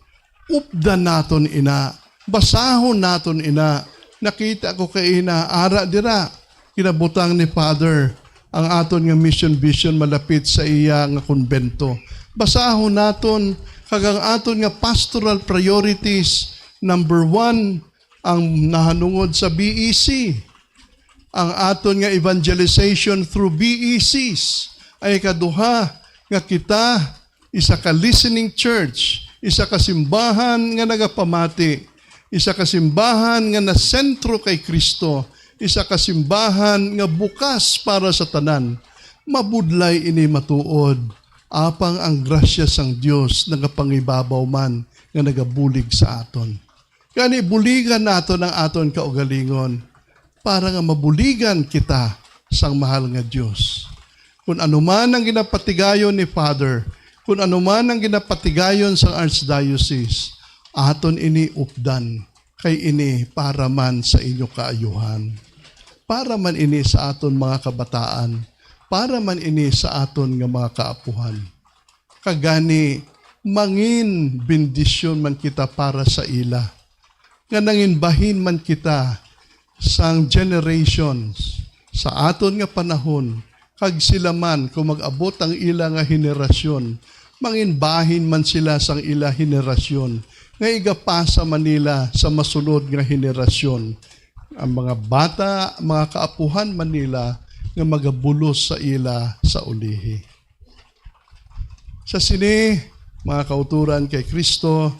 Updan naton ina, basahon naton ina. Nakita ko kay ina, ara dira, kinabutang ni Father, ang aton nga mission vision malapit sa iya nga konbento. Basahon naton, kagang aton nga pastoral priorities, number 1, ang nahanungod sa BEC. Ang aton nga evangelization through BECs ay kaduha nga kita isa ka listening church, isa ka simbahan nga nagapamati, isa ka simbahan nga nasentro kay Kristo, isa ka simbahan nga bukas para sa tanan. Mabudlay ini matuod, apang ang grasya sang Dios nagapangibabaw man nga nagabulig sa aton. Kani buligan naton ang aton kaugalingon para nga mabuligan kita sang mahal nga Diyos. Kung anuman ang ginapatigayon ni Father, kung anuman ang ginapatigayon sang archdiocese, aton ini updan, kay ini para man sa inyo kaayuhan. Para man ini sa aton mga kabataan, para man ini sa aton nga mga kaapuhan. Kagani, mangin bendisyon man kita para sa ila. Nga nanginbahin man kita sang generations sa aton nga panahon, kag sila man kung mag-abot ang ila nga henerasyon, manginbahin man sila sang ila henerasyon, nga igapasa man nila sa masunod nga henerasyon. Ang mga bata, mga kaapuhan man nila, nga magabulos sa ila sa ulihi. Sa sini, mga kauturan kay Kristo,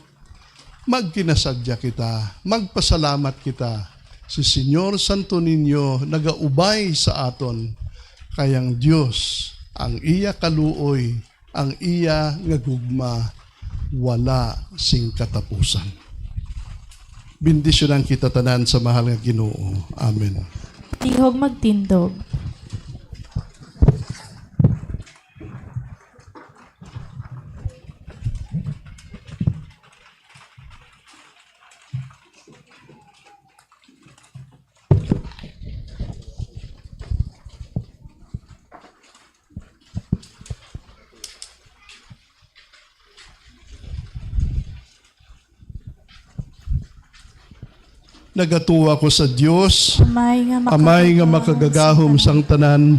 magkinasadya kita, magpasalamat kita. Si Señor Santo Niño nagaubay sa aton, kayang Diyos, ang iya kaluoy, ang iya nga gugma, wala sing katapusan. Bendisyonan kita tanan sa mahal nga Ginoo. Amen. Tihog magtindog. Nagatuwa ko sa Dios, Amay nga makagagahom sang tanan,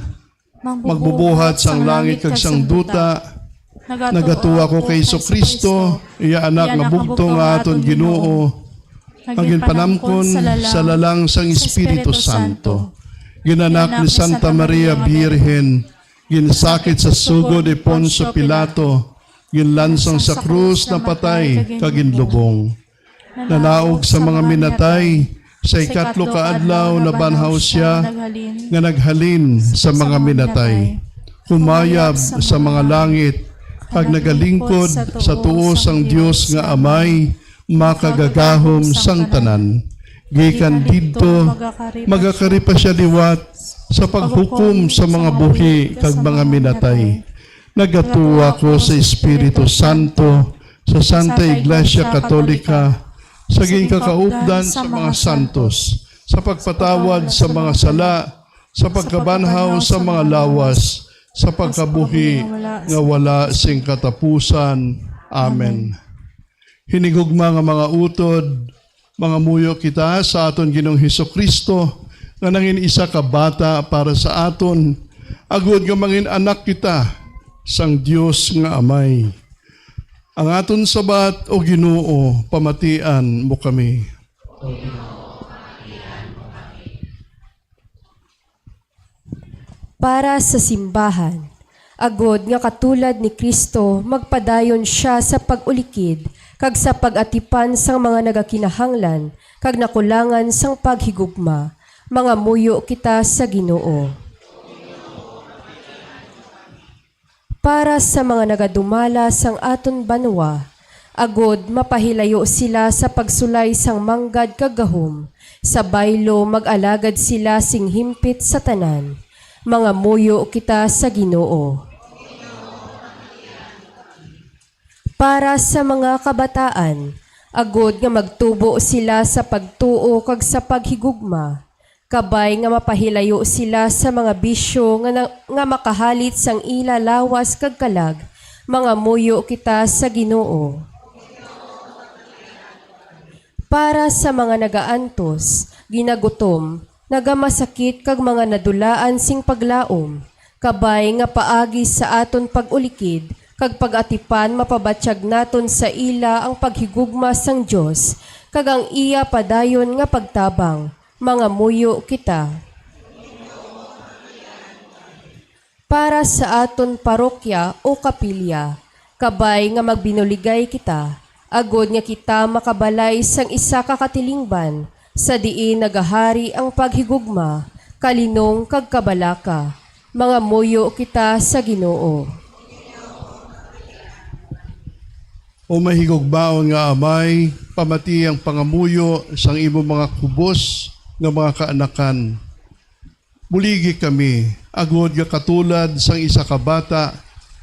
magbubuhat sang langit kag sang duta. Nagatuwa ko kay Kristo, iya anak nga bugtong nga aton Ginoo, ang panamkon sa lalang sang Espiritu Santo. Ginanak ni Santa Maria Birhen, ginsakit sa sugod ni Poncio Pilato, ginlansang sa krus na patay kag ginlubong. Nanaog sa mga minatay, sa ikatlo ka adlaw na banhaw siya, nga naghalin sa mga minatay. Humayab sa mga langit, kag nagalingkod sa tuos ang Dios nga Amay, makagagahom sang tanan. gikan didto magakari pa siya liwat sa paghukom sa mga buhi kag mga minatay. Nagatuwa ko sa Espiritu Santo, sa Santa Iglesia Katolika, sa gingkakaupdan sa mga santos, sa pagpatawad sa mga sala, sa pagkabanhaw sa mga lawas, sa pagkabuhi nga wala sing katapusan. Amen. Hinigugma nga mga utod, mga muyo kita sa aton Ginoong Hesukristo, nga nangin isa ka bata para sa aton, agud nga mangin anak kita, sang Dios nga Amay. Ang aton sabat o Ginoo, pamatian mo kami. Para sa simbahan, agod nga katulad ni Kristo, magpadayon siya sa pag-ulikid, kag sa pag-atipan sang mga nagakinahanglan, kag nakulangan sang paghigugma, mga muyo kita sa Ginoo. Para sa mga nagadumala sang aton banwa, agod mapahilayo sila sa pagsulay sang manggad kag gahom, sa baylo mag-alagad sila sing himpit sa tanan, mga muyo kita sa Ginoo. Para sa mga kabataan, agod nga magtubo sila sa pagtuo kag sa paghigugma, kabay nga mapahilayo sila sa mga bisyo nga makahalit sang ila lawas kag kalag, mga muyo kita sa Ginoo. Para sa mga nagaantos, ginagutom, nagamasakit kag mga nadulaan sing paglaom, kabay nga paagi sa aton pag-ulikid, kag pag-atipan mapabatsyag naton sa ila ang paghigugma sang Dios, kag ang iya padayon nga pagtabang, mga muyo kita. Para sa aton parokya o kapilya, kabay nga magbinuligay kita, agod nga kita makabalay sang isa ka katilingban, sa diin nagahari ang paghigugma, kalinong kag kabalaka, mga muyo kita sa Ginoo. O mahigugmaon nga Amay, pamati ang pangamuyo sang imo mga kubos nga mga kaanakan. Muligi kami, agod nga katulad sang isa ka bata,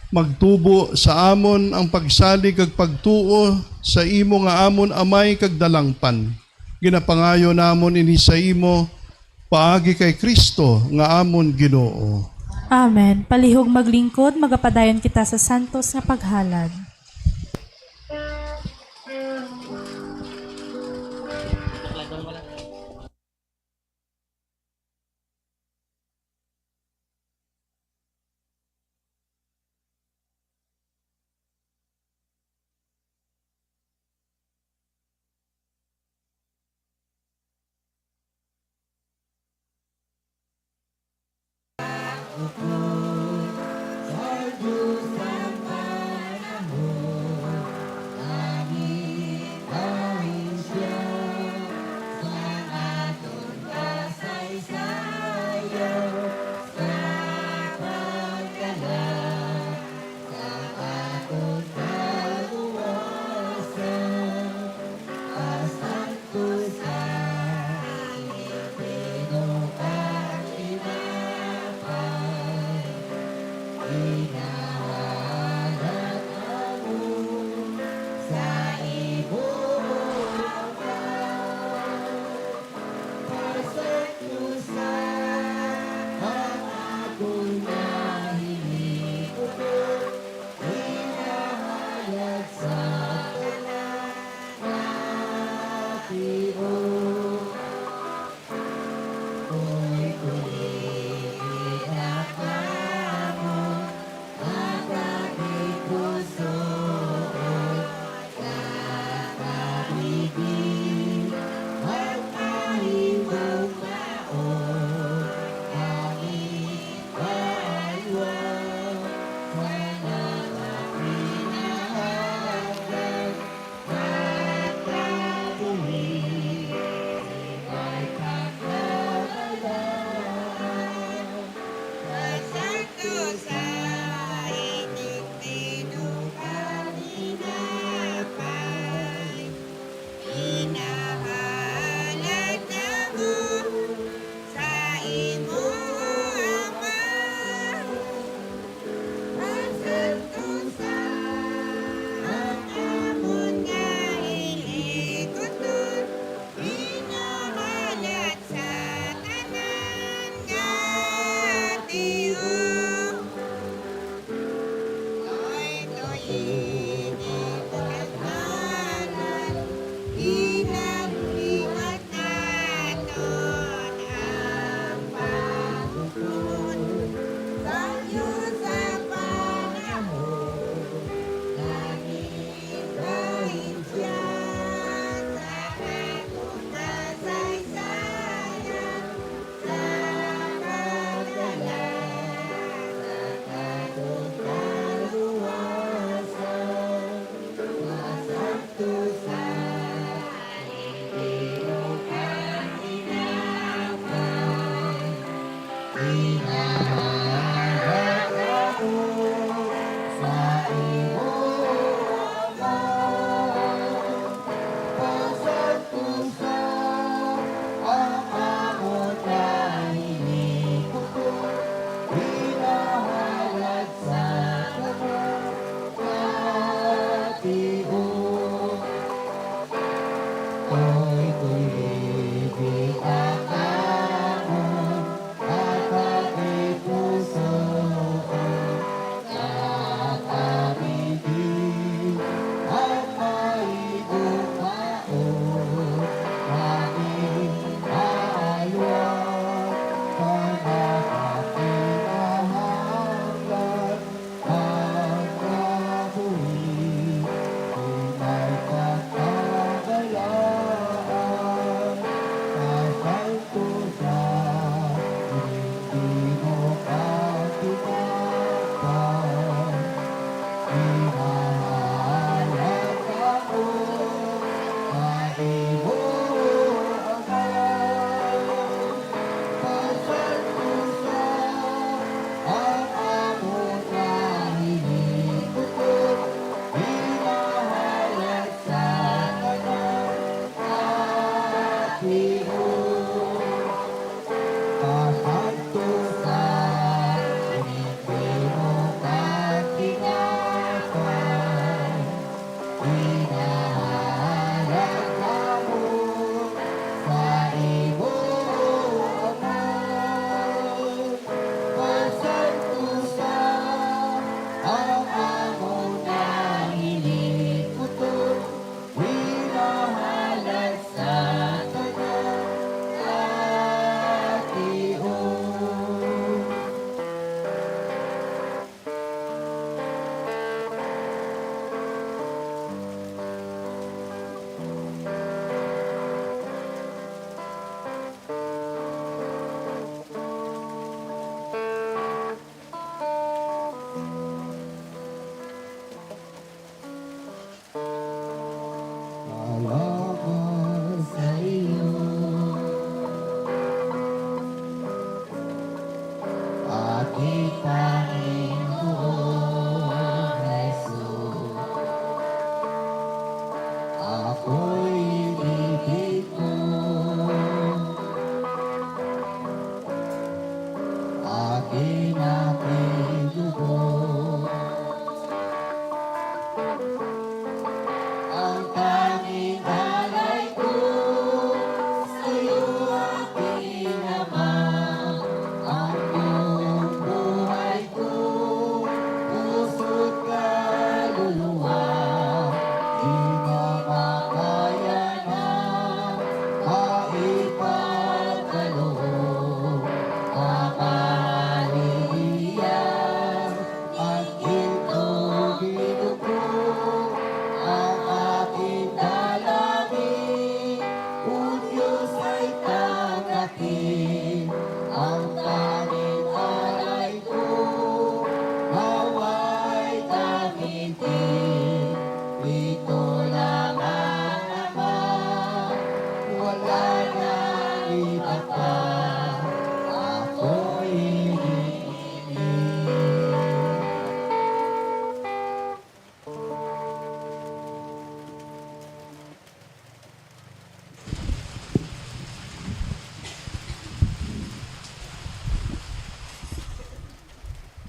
magtubo sa amon ang pagsalig kag pagtuo sa imo nga amon Amay kag dalangpan. Ginapangayo namon ini sa imo, paagi kay Kristo nga amon Ginoo. Amen. Palihog maglingkod, magapadayon kita sa santos nga paghalad.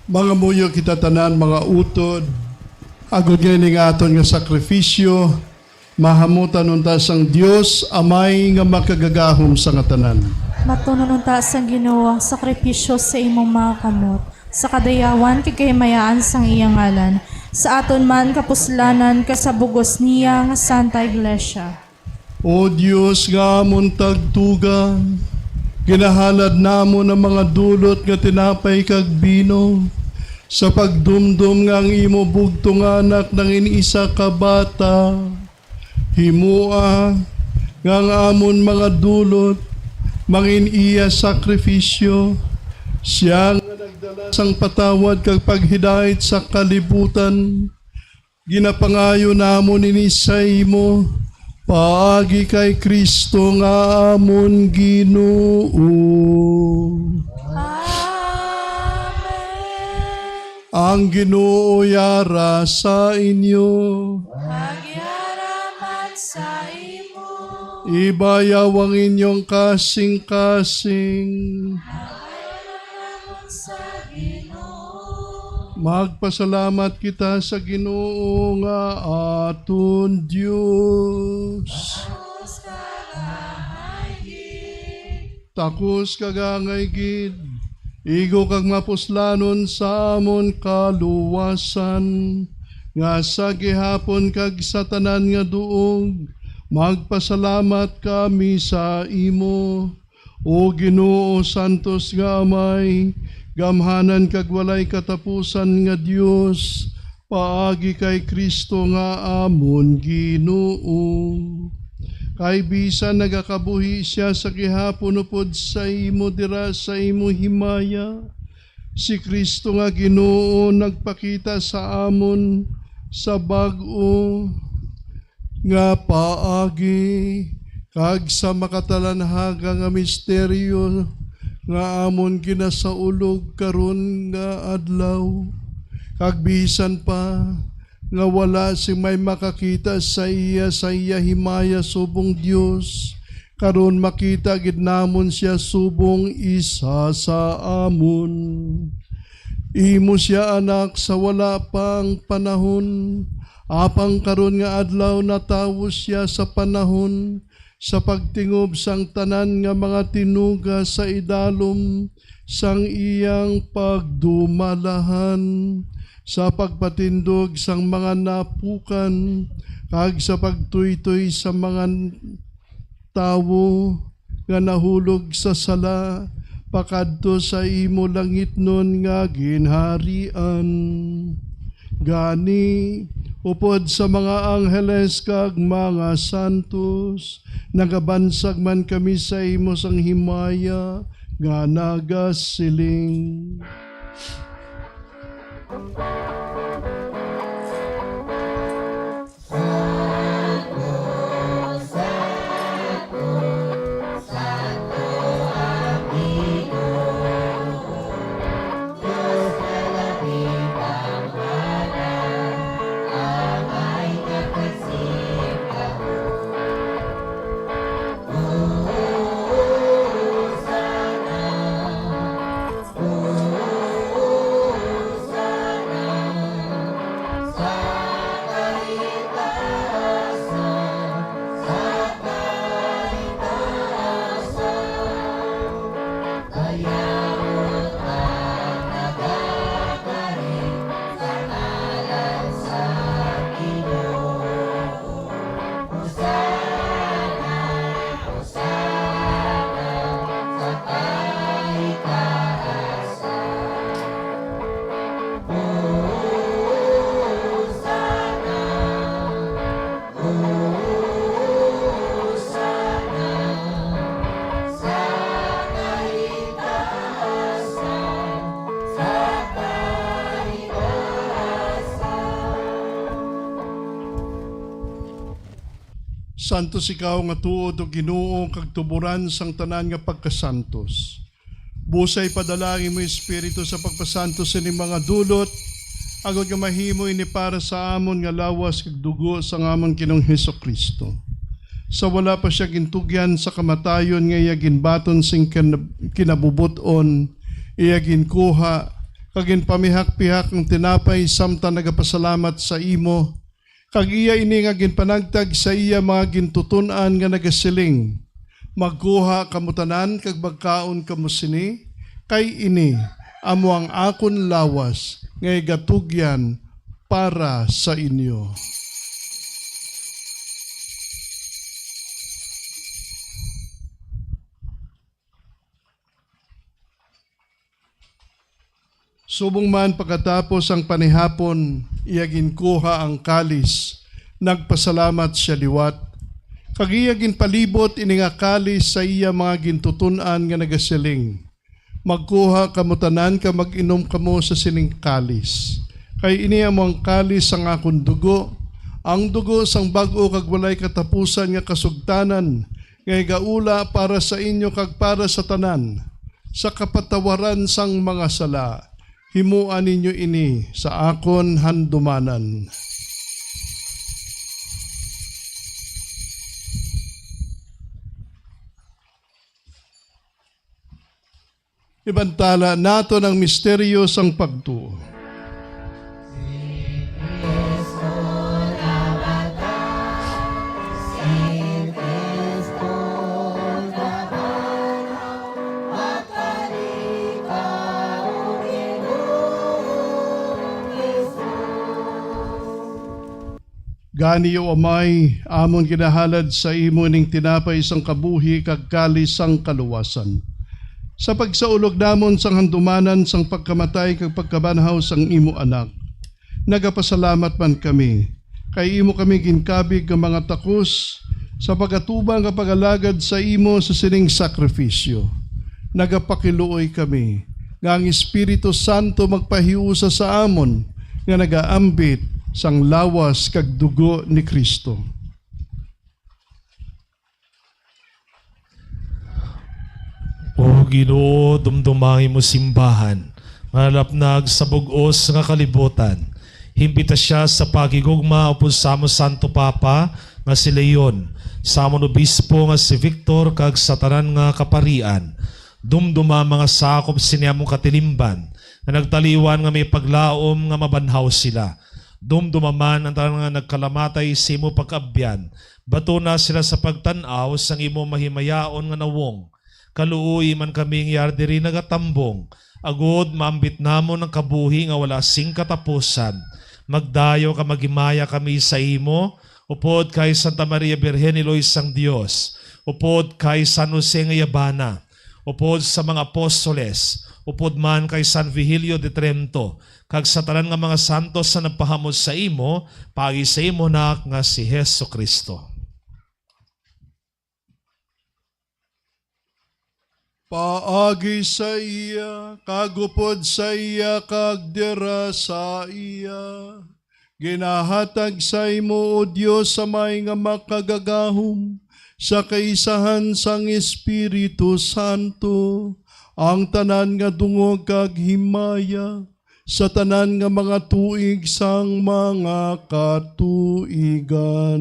Mga muyo kita tanan, mga utod, agod ngayon nga aton nga sakripisyo, mahamutan unta sang Dios amay nga makagagahom sa nga tanan. Matunon unta sang Ginoo ang sakripisyo sa imong mga kamot, sa kadayawan kikahimayaan sang iyang ngalan, sa aton man kapuslanan kasabugos niya nga Santa Iglesia. O Dios nga amon tagtugan, ginahalad namo ng mga dulot nga tinapay kag bino, sa pagdumdum nga ang imo bugtong anak ng inisa ka bata, himua nga ang amon mga dulot, mangin iya sakripisyo, siya nga nagdala sang patawad kag paghidayat sa kalibutan, ginapangayo namon inisa imo, paagi kay Kristo nga amon Ginoo. Ang Ginoo yara sa inyo. Magyaraman sa imo. Ibayaw ang inyong kasing-kasing. Sa Ginoo. Magpasalamat kita sa Ginoo nga aton Dios. Takos kagangay gid. Igo kag mapuslanon sa amon kaluwasan, nga sa gihapon kag sa tanan nga duog, magpasalamat kami sa imo. O Ginoo Santos nga Amay, gamhanan kag walay katapusan nga Dios, paagi kay Kristo nga amon Ginoo. Kay bisan nagakabuhi siya sa gihapon upod sa imo dira sa imo himaya. Si Kristo nga Ginoo nagpakita sa amon sa bag-o nga paagi kag sa makatalanhaga nga misteryo nga amon ginasaulog karon nga adlaw. Kag bisan pa nga wala si may makakita sa iya himaya subong Dios, karon makita gid namon siya subong isa sa amon. Imo siya anak sa wala pang panahon, apang karon nga adlaw natawo siya sa panahon, sa pagtingob sang tanan nga mga tinuga sa idalom sang iyang pagdumalahan, sa pagpatindog sang mga napukan, kag sa pagtuytoy sa mga tawo nga nahulog sa sala, pakadto sa imo langitnon nga ginharian. Gani, upod sa mga angheles kag mga santos, nagabansag man kami sa imo sang himaya, nga nagasiling. Santos ikaw nga tuod o Ginoo kag tuburan sang tanan nga pagkasantos. Busay padalangin mo Espiritu sa pagpasantos sa mga dulot, agod nga mahimo ini para sa amon nga lawas kag dugo sang amon Ginoong Hesukristo. Sa wala pa siya gintugyan sa kamatayon nga iya ginbaton sing kinabubuton, iya ginkuha kagin pamihak-pihak ng tinapay samtang nagapasalamat sa imo, kag iya ini nga ginpanagtag sa iya mga gintutunan nga nagasiling, magkuha kamutanan kag magkaon kamo sini, kay ini amo ang akon lawas nga igatugyan para sa inyo. Subong man pagkatapos ang panihapon, iya ginkuha ang kalis, nagpasalamat siya liwat. Kag iya ginpalibot ini nga kalis sa iya mga gintutunan nga nagasiling. Magkuha kamutanan ka mag-inom kamo sa sining kalis. Kay ini amo ang kalis sang akon dugo, ang dugo sang bag-o kag walay katapusan nga kasugtanan, nga igaula para sa inyo kag para sa tanan, sa kapatawaran sang mga sala. Himuan ninyo ini sa akon handumanan. Ibantala nato ng misteryo sang pagtuo. Gani o amay, amon ginahalad sa imo ning tinapay sang kabuhi kag kalis sang kaluwasan. Sa pagsaulog namon sang handumanan sang pagkamatay kag pagkabanhaw sang imo anak, nagapasalamat man kami, kay imo kami ginkabig nga mga takos sa pagatubang nga pagalagad sa imo sa sining sakripisyo. Nagapakiluoy kami, nga ang Espiritu Santo magpahiusa sa amon, nga nagaambit sang lawas kag dugo ni Kristo. O Ginoo, dumdumangi mo simbahan, malapnag sa bugos nga kalibutan. Himbita siya sa pagigugma upod sa mo Santo Papa nga si Leon, sa amon obispo nga si Victor kag sa tanan nga kaparian. Dumduma mga sakop siniamong katilimban, na nagtaliwan nga may paglaom nga mabanhaw sila. Dumdumaman ang tanan nga nagkalamatay sa imo pagkaabyan. Bato na sila sa pagtanaw sang imo mahimayaon nga nawong. Kaluoy man kaming yardiri nagatambong. Agod maambit namon ang kabuhi nga wala sing katapusan. Magdayo ka magimaya kami sa imo. Upod kay Santa Maria Birhen ni Lois sang Dios. Upod kay San Jose nga Yabana. Upod sa mga apostoles. Upod man kay San Vigilio de Trento. Kag sa tanan nga mga santos sa nagpahamod sa imo, pagi sa imo na nga si Hesu Kristo. Paagi sa iya, kagupod sa iya, kagdera sa iya. Ginahatag sa imo, O Diyos, sa may nga makagagahom, sa kaisahan sang Espiritu Santo, ang tanan nga dungog kag himaya, sa tanan nga mga tuig sang mga katuigan.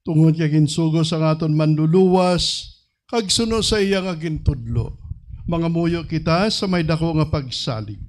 Tungod kay ginsugo sa aton manluluwas, kag suno sa iya nga gintudlo. Mga muyo kita sa may dako nga pagsalig.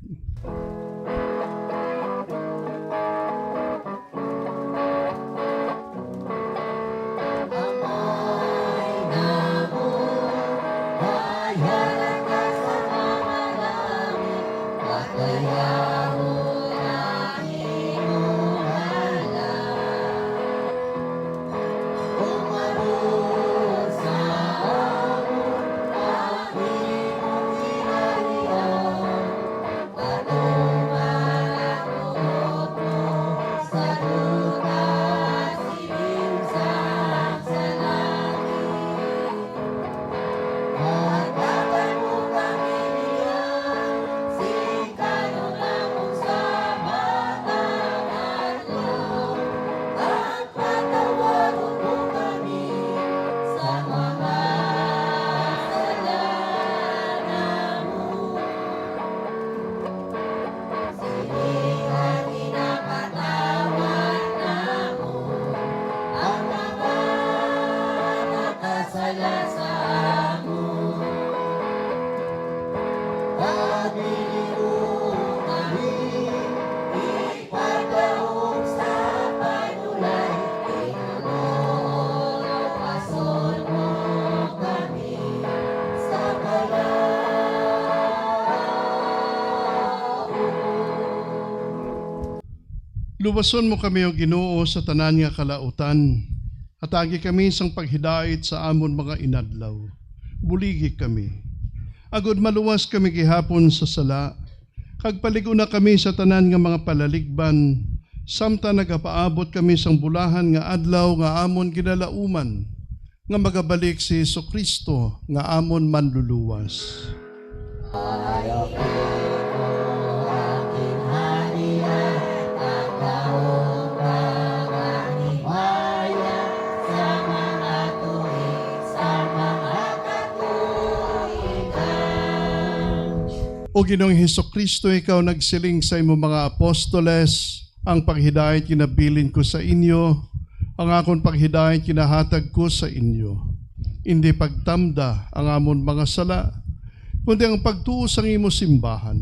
Luwason mo kami o Ginoo sa tanan nga kalautan. Atagi kami sang paghidait sa amon mga inadlaw. Buligi kami. Agod maluwas kami gihapon sa sala. Kag paligo na kami sa tanan nga mga palaligban. Samta nagapaabot kami sang bulahan nga adlaw nga amon ginalauman. Nga magabalik si Jesucristo nga amon manluluwas. O Ginoong Hesukristo, ikaw nagsiling sa imo mga apostoles, ang paghidayat kinabilin ko sa inyo, ang akon paghidayat kinahatag ko sa inyo. Hindi pagtamda ang amon mga sala, kundi ang pagtuo sa imo simbahan.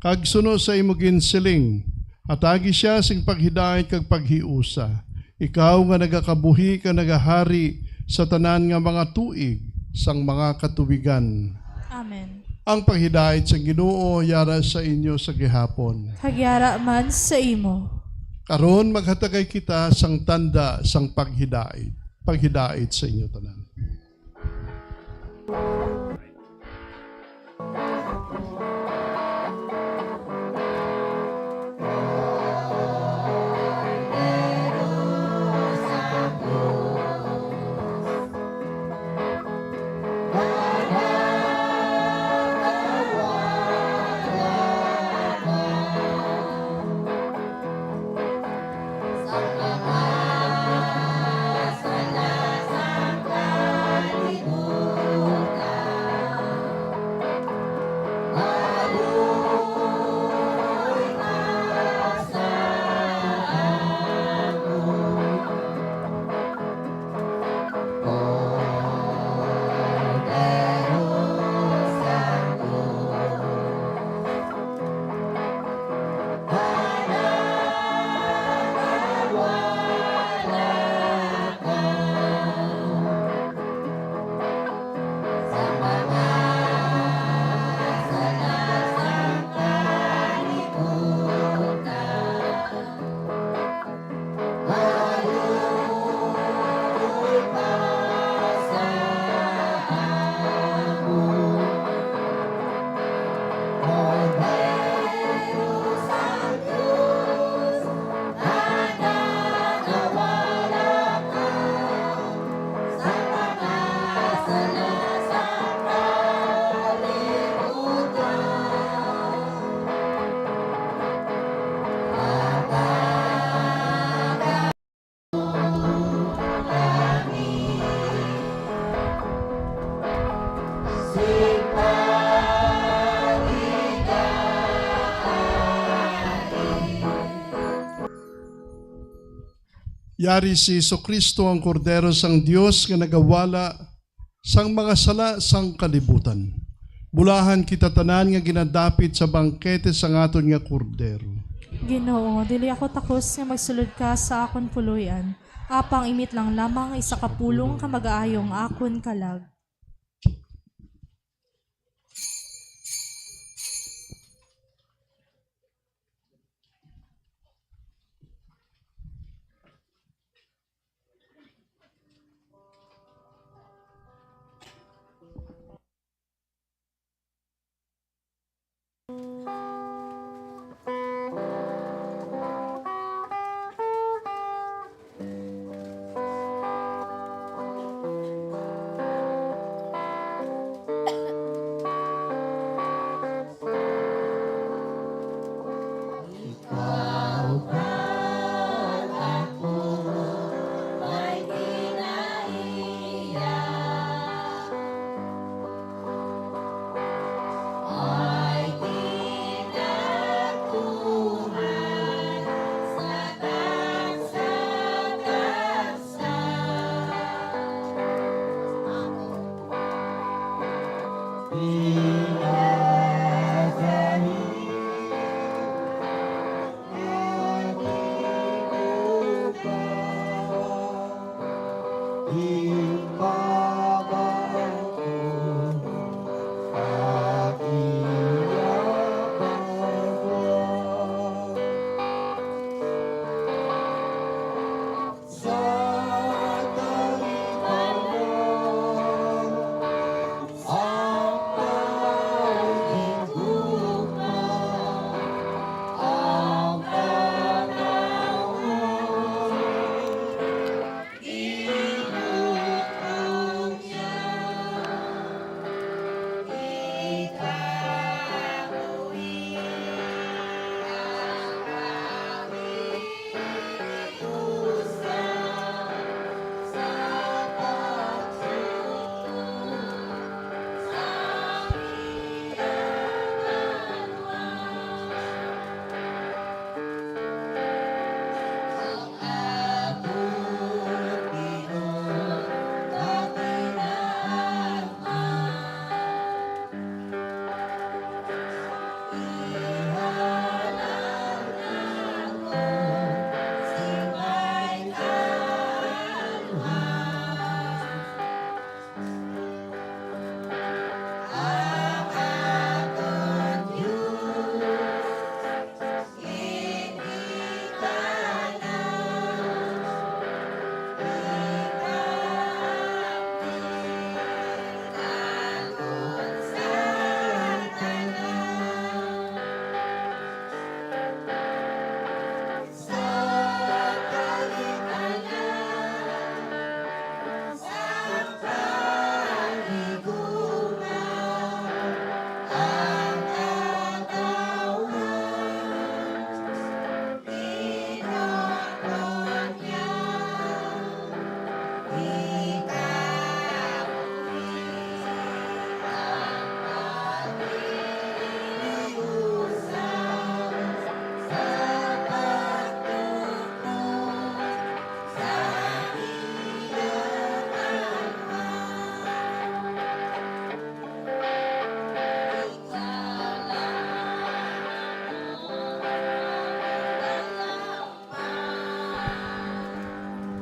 Kag suno sa imo ginsiling, atagi siya sing paghidayat kag paghiusa. Ikaw nga nagakabuhi ka nagahari sa tanan nga mga tuig sang mga katuwigan. Amen. Ang paghidait sa Ginoo yara sa inyo sa gihapon. Hagyara man sa imo. Karon maghatagay kita sang tanda sang paghidait. Paghidait sa inyo tanan. Yari si Jesucristo ang kordero sang Dios nga nagawala sang mga sala sang kalibutan. Bulahan kita tanan nga ginadapit sa bangkete sang aton nga kordero. Ginoo, dili ako takos nga magsulod ka sa akon puluyan. Apang imit lang lamang isa ka pulong ka mag-aayong akon kalag.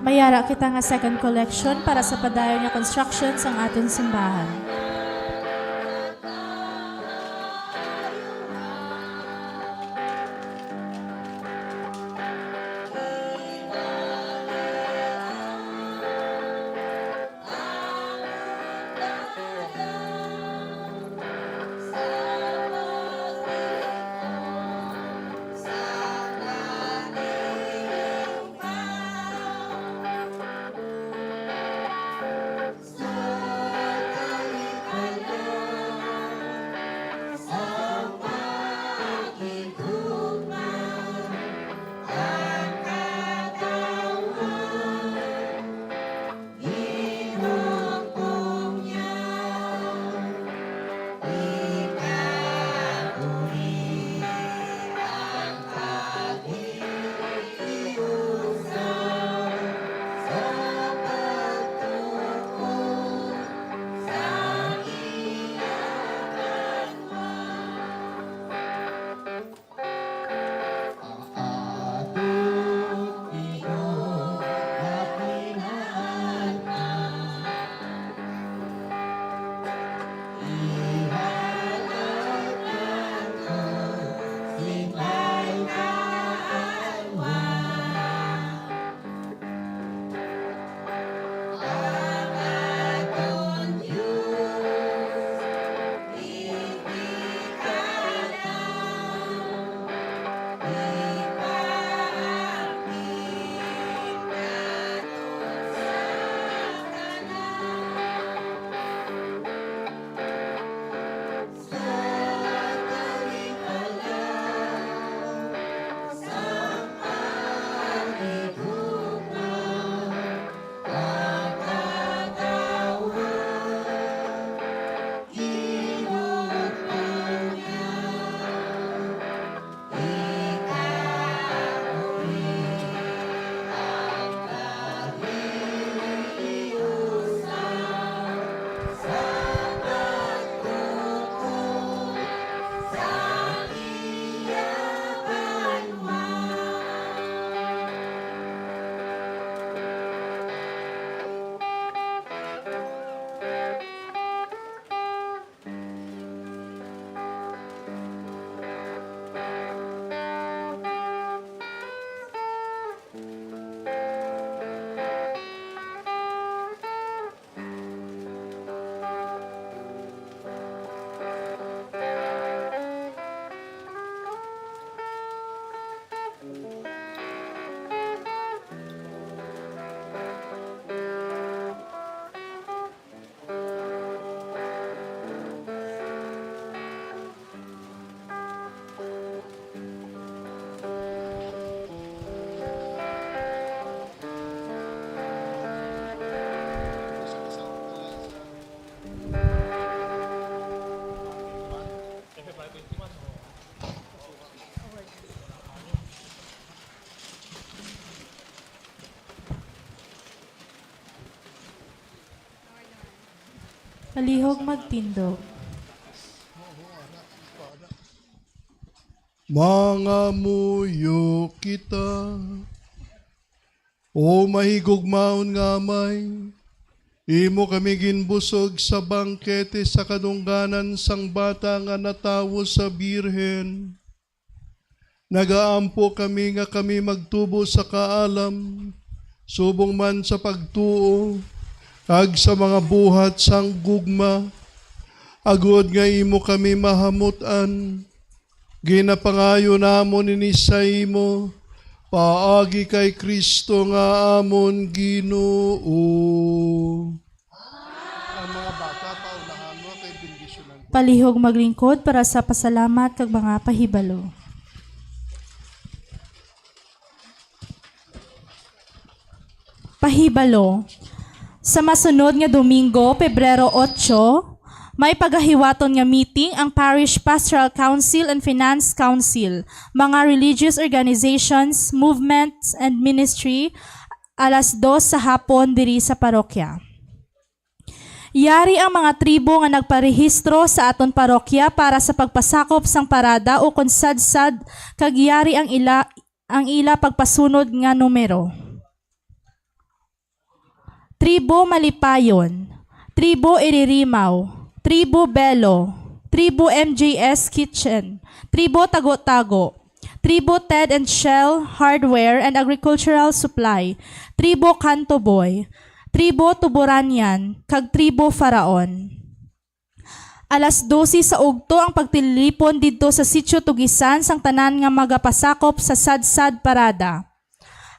Mayara kita nga second collection para sa padayon nga construction sang aton simbahan. Palihog magtindog. Mga muyo kita, o mahigugmaon ngamay, imo kami ginbusog sa bangkete sa kadungganan sang bata nga natawo sa Birhen. Nagaampo kami nga kami magtubo sa kaalam, subong man sa pagtuo, kag sa mga buhat sang gugma, agod nga imo kami mahamutan. Ginapangayo namon ini sa imo, paagi kay Kristo nga amon Ginoo. Ang mga bata, paunahan mo kay bendisyonan. Palihog maglingkod para sa pasalamat kag mga pahibalo. Pahibalo. Sa masunod nga Domingo, Pebrero 8, may pagahiwaton nga meeting ang Parish Pastoral Council and Finance Council, mga religious organizations, movements, and ministry, alas 2 sa hapon diri sa parokya. Yari ang mga tribo nga nagparehistro sa aton parokya para sa pagpasakop sang parada o konsadsad kag yari ang ila pagpasunod nga numero. Tribo Malipayon, Tribo Iririmaw, Tribo Belo, Tribo MJS Kitchen, Tribo Tago-Tago, Tribo Ted and Shell Hardware and Agricultural Supply, Tribo Kanto Boy, Tribo Tuboranian, kag Tribo Faraon. Alas 12 sa ugto ang pagtilipon didto sa Sitio Tugisan sang tanan nga magapasakop sa Sadsad Parada.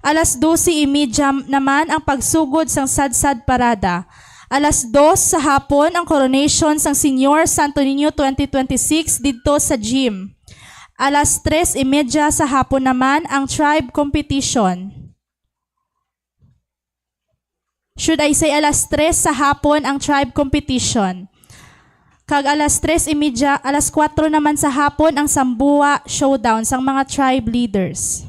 Alas 12:30 naman ang pagsugod sang Sadsad Parada. Alas 2 sa hapon ang coronation sang Senior Santo Niño 2026 didto sa gym. Alas 3:30 sa hapon naman ang tribe competition. Should I say alas 3 sa hapon ang tribe competition. Kag alas 3:30, alas 4 naman sa hapon ang Sambua Showdown sang mga tribe leaders.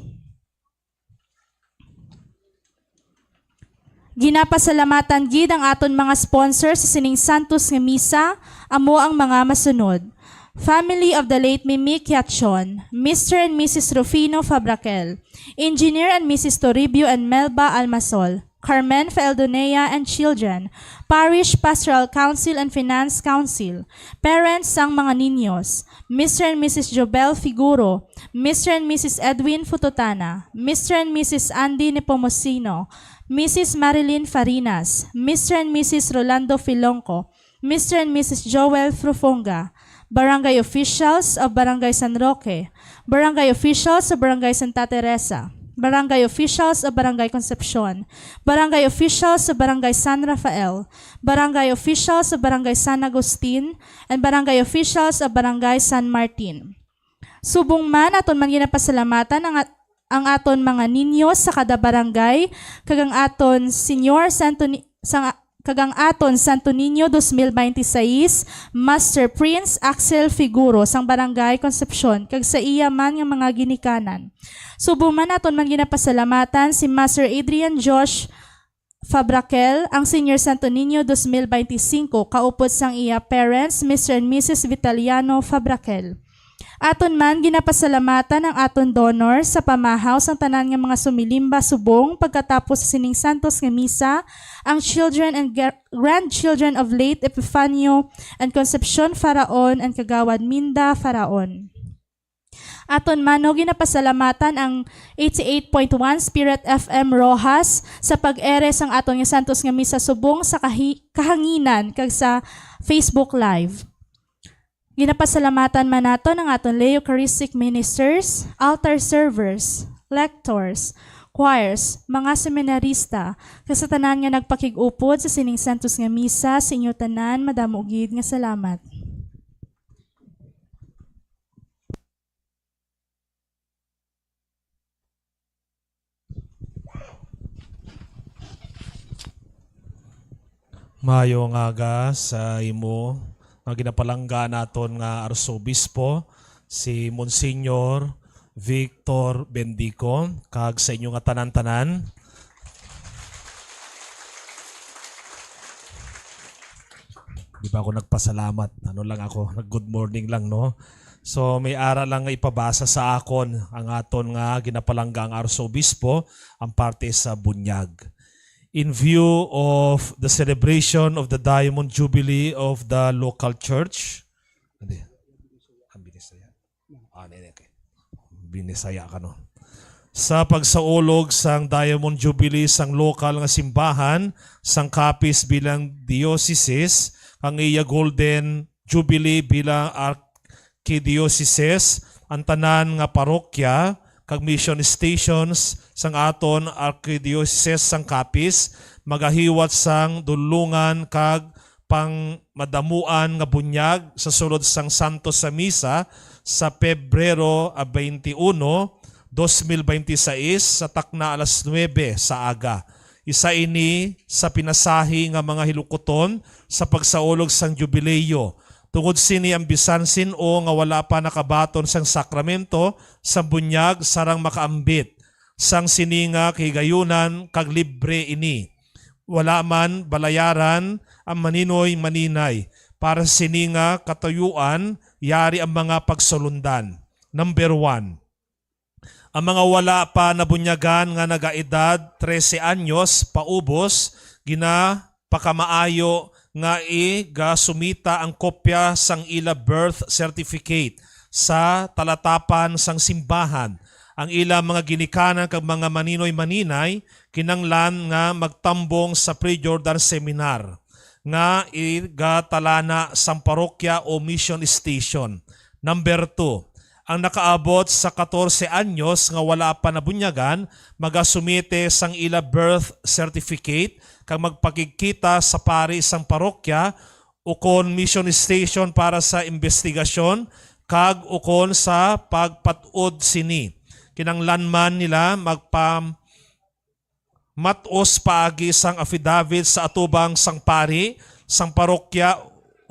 Ginapasalamatan gid ang aton mga sponsors sa sining Santos nga misa, amo ang mga masunod. Family of the late Mimi Kiachon, Mr. and Mrs. Rufino Fabrakel, Engineer and Mrs. Toribio and Melba Almasol, Carmen Feldonea and children, Parish Pastoral Council and Finance Council, parents sang mga ninyos, Mr. and Mrs. Jobel Figuro, Mr. and Mrs. Edwin Fututana, Mr. and Mrs. Andy Nepomuceno, Mrs. Marilyn Farinas, Mr. and Mrs. Rolando Filonco, Mr. and Mrs. Joel Frufonga, Barangay Officials of Barangay San Roque, Barangay Officials of Barangay Santa Teresa, Barangay Officials of Barangay Concepcion, Barangay Officials of Barangay San Rafael, Barangay Officials of Barangay San Agustin, and Barangay Officials of Barangay San Martin. Subong man aton man ginapasalamatan ang aton mga ninyo sa kada barangay kagang aton Senior kagang aton Santo Niño 2026 Master Prince Axel Figuro sang Barangay Concepcion kag sa iya man nga mga ginikanan. Subong man aton man ginapasalamatan si Master Adrian Josh Fabrakel, ang Senior Santo Niño 2025 kaupod sang iya parents Mr. and Mrs. Vitaliano Fabrakel. Aton man ginapasalamatan ang aton donor sa pamahaw sang tanan nga mga sumilimba subong pagkatapos sa sining Santos nga misa, ang children and grandchildren of late Epifanio and Concepcion Faraon and Kagawad Minda Faraon. Aton man ginapasalamatan ang 88.1 Spirit FM Rojas sa pag-ere sang aton nga Santos nga misa subong sa kahanginan kag sa Facebook Live. Ginapasalamatan man naton ang aton Lay Eucharistic Ministers, altar servers, lectors, choirs, mga seminarista, kasatanan nga nagpakig-upod sa sining Santos nga misa, sa inyo tanan, madamo gid nga salamat. Mayo nga ga sa imo nga ginapalangga naton nga Arsobispo si Monsignor Victor Bendico kag sa inyo nga tanan-tanan. Di ba ako nagpasalamat? Ano lang ako, nag-good morning lang, no? So may aral lang nga ipabasa sa akon ang aton nga ginapalangga ang Arsobispo ang parte sa bunyag. In view of the celebration of the Diamond Jubilee of the local church, Binisaya ka, no? Sa pagsaulog sang Diamond Jubilee sang lokal nga simbahan sang Capiz bilang diocese, ang iya Golden Jubilee bilang Archdiocese, ang tanan nga parokya kag mission stations sang aton Archdiocese sang Capiz magahiwat sang dulungan kag pangmadamuan nga bunyag sa sulod sang Santos sa Misa sa Pebrero 21, 2026 sa takna alas 9 sa aga. Isa ini sa pinasahi nga mga hilukoton sa pagsaulog sang jubileo. Tungod sini ang bisan sino nga wala pa nakabaton sang sakramento sa bunyag sarang makaambit. Sang sininga higayunan kag libre ini. Wala man balayaran ang maninoy maninay. Para sininga katayuan, yari ang mga pagsulundan. Number 1. Ang mga wala pa nabunyagan nga nagaedad 13 anyos paubos gina pakamaayo nga gasumita ang kopya sang ila birth certificate sa talatapan sang simbahan. Ang ila mga ginikanan kag mga maninoy-maninay kinanglan nga magtambong sa Pre-Jordan Seminar nga igatalana sang parokya o mission station. Number 2, ang nakaabot sa 14 anyos nga wala pa nabunyagan, magasumite sang ila birth certificate kag magpakikita sa pari sang parokya ukon mission station para sa investigasyon kag ukon sa pagpatud sini. Kinanglanman nila matos paagi sang affidavit sa atubang sang pari sang parokya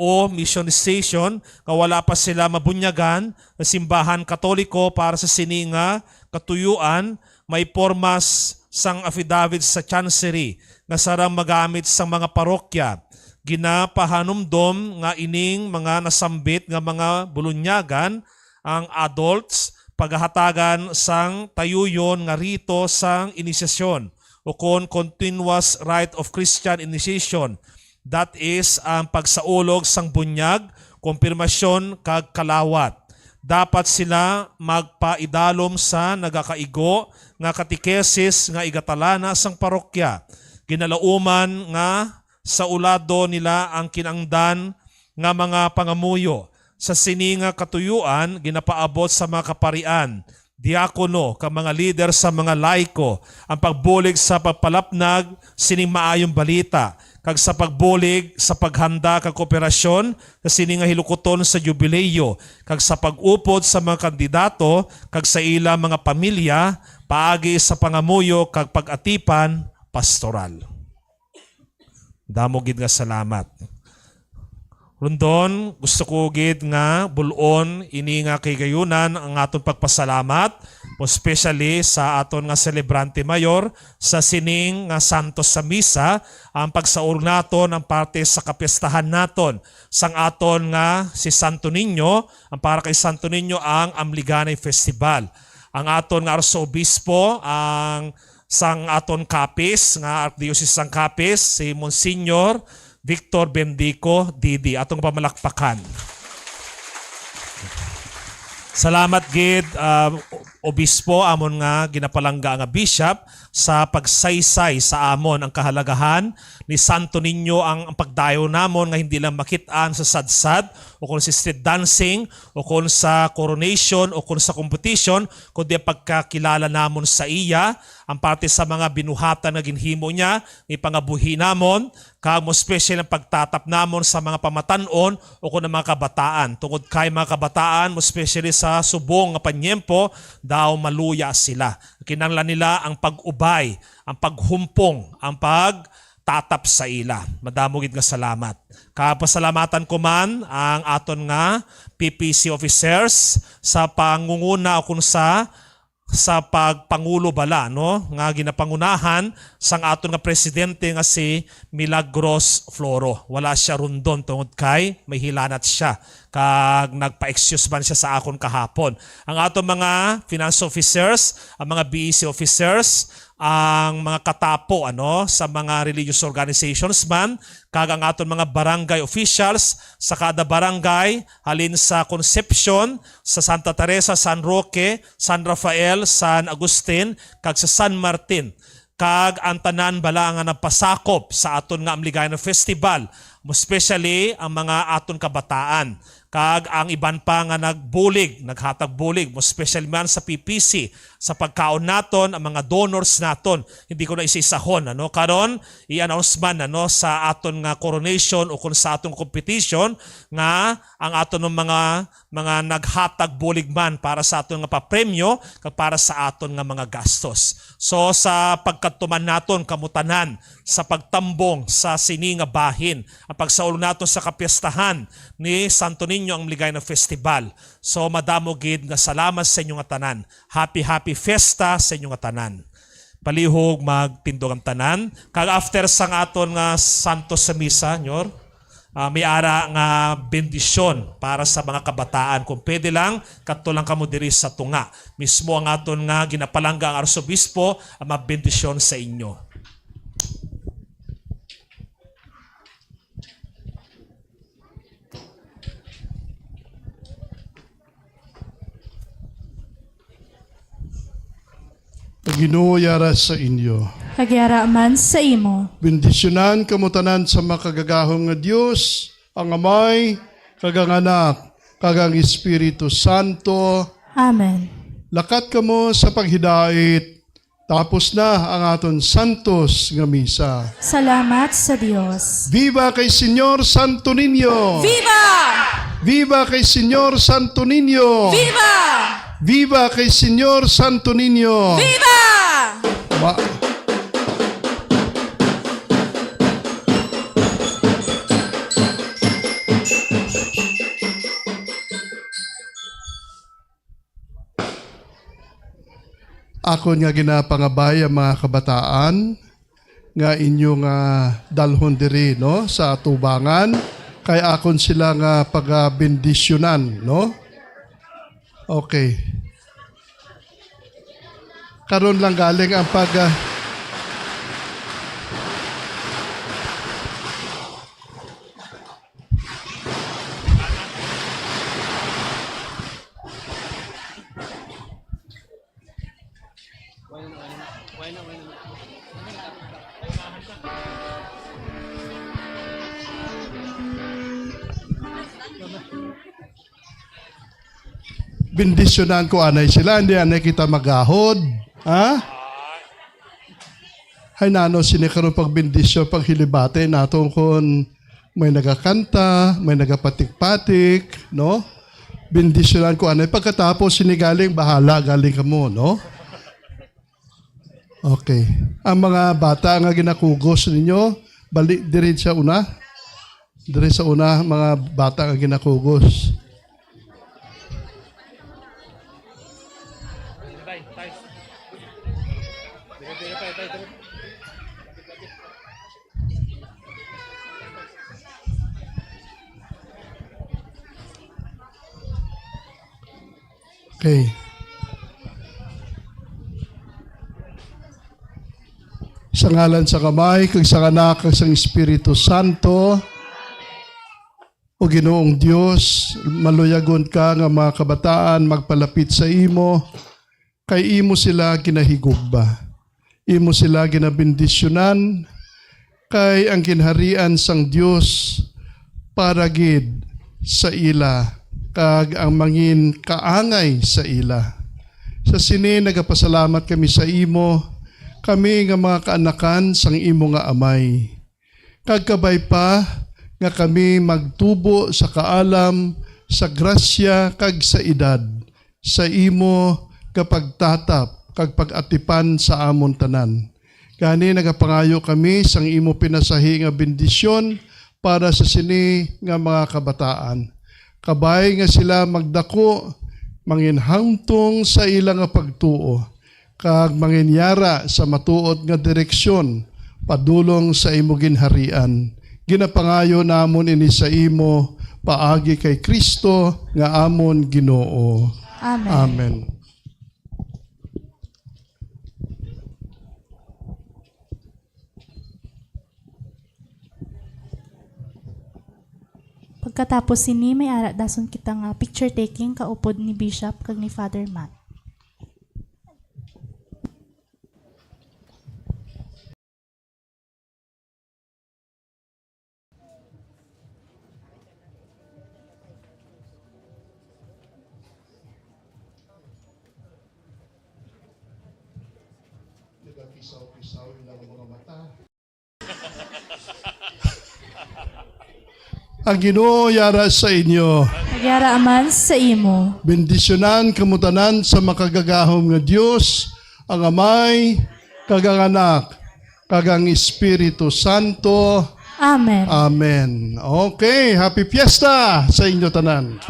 o mission station nga wala pa sila mabunyagan na simbahan katoliko para sa sininga katuyuan, may pormas sang affidavit sa chancery nga sarang magamit sa mga parokya. Ginapahanumdom nga ining mga nasambit nga mga bulunyagan ang adults paghahatagan sang tayuyon nga rito sang inisyasyon o kon continuous rite of Christian initiation. That is ang pagsaulog sang bunyag, kumpirmasyon kag kalawat. Dapat sila magpaidalom sa nagakaigo nga katikesis nga igatalana sang parokya. Ginalauman nga sa ulado nila ang kinangdan nga mga pangamuyo. Sa sininga katuyuan, ginapaabot sa mga kaparian, diakono, ka mga leader sa mga laiko, ang pagbulig sa pagpalapnag sining maayong balita, kag sa pagbulig sa paghanda kag kooperasyon sa sining nga hilukoton sa jubileyo, kag sa pag-upod sa mga kandidato kag sa ila mga pamilya paagi sa pangamuyo kag pag-atipan pastoral. Damo gid nga salamat. Rundon, gusto ko gid nga bulon ini nga kay gayunan ang aton pagpasalamat, especially sa aton nga celebrante mayor sa sining nga santos sa misa, ang pagsaur naton ang parte sa kapistahan naton sang aton nga si Santo Niño, ang para kay Santo Niño ang Amliganay Festival. Ang aton nga arsobispo ang sang aton kapis nga Archdiocese sang Kapis si Monsignor Victor Bendico Didi, atong pamalakpakan. Salamat gid obispo amon nga ginapalangga nga bishop sa pagsaysay sa amon ang kahalagahan ni Santo Niño ang pagdayo namon nga hindi lang makitaan sa sadsad o kung sa street dancing o kung sa coronation o kung sa competition, kundi pagkakilala namon sa iya ang parte sa mga binuhatan nga ginhimo niya, ipangabuhi namon, kag mo special ang pagtatap namon sa mga pamatanon o kung mga kabataan. Tungod kay mga kabataan, mo especially sa subong nga panyempo, daw maluya sila. Kinanglan nila ang pag-ubay, ang paghumpong, ang pagtatap sa ila. Madamo gid nga salamat. Kapasalamatan ko man ang aton nga PPC officers sa pangunguna o kung sa pagpangulo bala no nga ginapangunahan sang aton nga presidente nga si Milagros Floro. Wala siya rundon tungod kay may hilanat siya kag nagpa-excuse man siya sa akon kahapon. Ang aton mga finance officers, ang mga BEC officers, ang mga katapo sa mga religious organizations man, kag ang aton mga barangay officials sa kada barangay halin sa Concepcion, sa Santa Teresa, San Roque, San Rafael, San Agustin, kag sa San Martin. Kag ang tanan bala nga napasakop sa aton nga Amligayan Festival, especially ang mga aton kabataan. Kag ang iban pa nga naghatag bulig, especially man sa PPC, sa pagkaon naton, ang mga donors naton. Hindi ko na isa-isahon. Karon, i-announce man sa aton nga coronation o kung sa aton competition nga ang aton ng mga naghatag bulig man para sa aton nga papremyo kag para sa aton nga mga gastos. So sa pagkatuman naton kamutanan sa pagtambong sa sini nga bahin, ang pagsaul naton sa kapiyastahan ni Santo Niño ang Amligayan Festival. So madamo gid nga salamat sa inyo nga tanan. Happy Fiesta sa inyo nga tanan. Palihog magtindog ang tanan. Kag after sang aton nga santos sa misa, nyor, may ara nga bendisyon para sa mga kabataan. Kung pwede lang, kadto lang kamo diri sa tunga. Mismo ang aton nga ginapalangga ang arsobispo ang mabendisyon sa inyo. Ginoo yara sa inyo. Kagyara man sa imo. Bendisyonan kamutanan sa makagagahong nga Dios, ang Amay, kagang Anak, kagang Espiritu Santo. Amen. Lakat kamo sa paghidait. Tapos na ang aton santos nga misa. Salamat sa Dios. Viva kay Señor Santo Niño! Viva! Viva kay Señor Santo Niño! Viva! Viva kay Señor Santo Niño! Viva! Ma- Ako nga ginapangabay ang mga kabataan nga inyong dalhon diri no sa tubangan kay akon sila nga pagabendisyonan no. Okay. Karon lang galing ang bendisyonan ko anay sila, hindi anay kita magahod. Ha? Hay nano sinikaroon pag bendisyon, pag hilibate natong kung may nagakanta, may nagapatik-patik, no? Bendisyonan ko anay. Pagkatapos sinigaling, bahala, galing ka mo, no? Okay. Ang mga bata nga ginakugos ninyo, balik diri sa una. Diri sa una, mga bata nga ginakugos. Okay. Sa ngalan sa Kamay, kag sa Anak, kag sa Espiritu Santo, o Ginoong Dios, maluyagon ka nga mga kabataan magpalapit sa imo, kay imo sila ginahigugba. Imo sila ginabendisyonan, kay ang ginharian sang Dios para gid sa ila, kag ang mangin kaangay sa ila. Sa sini nagapasalamat kami sa imo, kami nga mga kaanakan sang imo nga amay. Kag kabay pa nga kami magtubo sa kaalam, sa grasya kag sa edad, sa imo kapag tatap kag pag-atipan sa amon tanan. Gani nagapangayo kami sang imo pinasahi nga bendisyon para sa sini nga mga kabataan. Kabay nga sila magdako, manginhangtong sa ilang nga pagtuo, kag manginyara sa matuod nga direksyon, padulong sa imo ginharian. Ginapangayo namon ini sa imo, paagi kay Kristo nga amon Ginoo. Amen. Amen. Pagkatapos sini may ara dason kita nga picture taking kaupod ni Bishop kag ni Father Matt. Ang Ginoo yara sa inyo. Kagyara man sa imo. Bendisyonan kamutanan sa makagagahom nga Dios, ang Amay, kag ang Anak, kag ang Espiritu Santo. Amen. Amen. Okay, happy fiesta sa inyo tanan.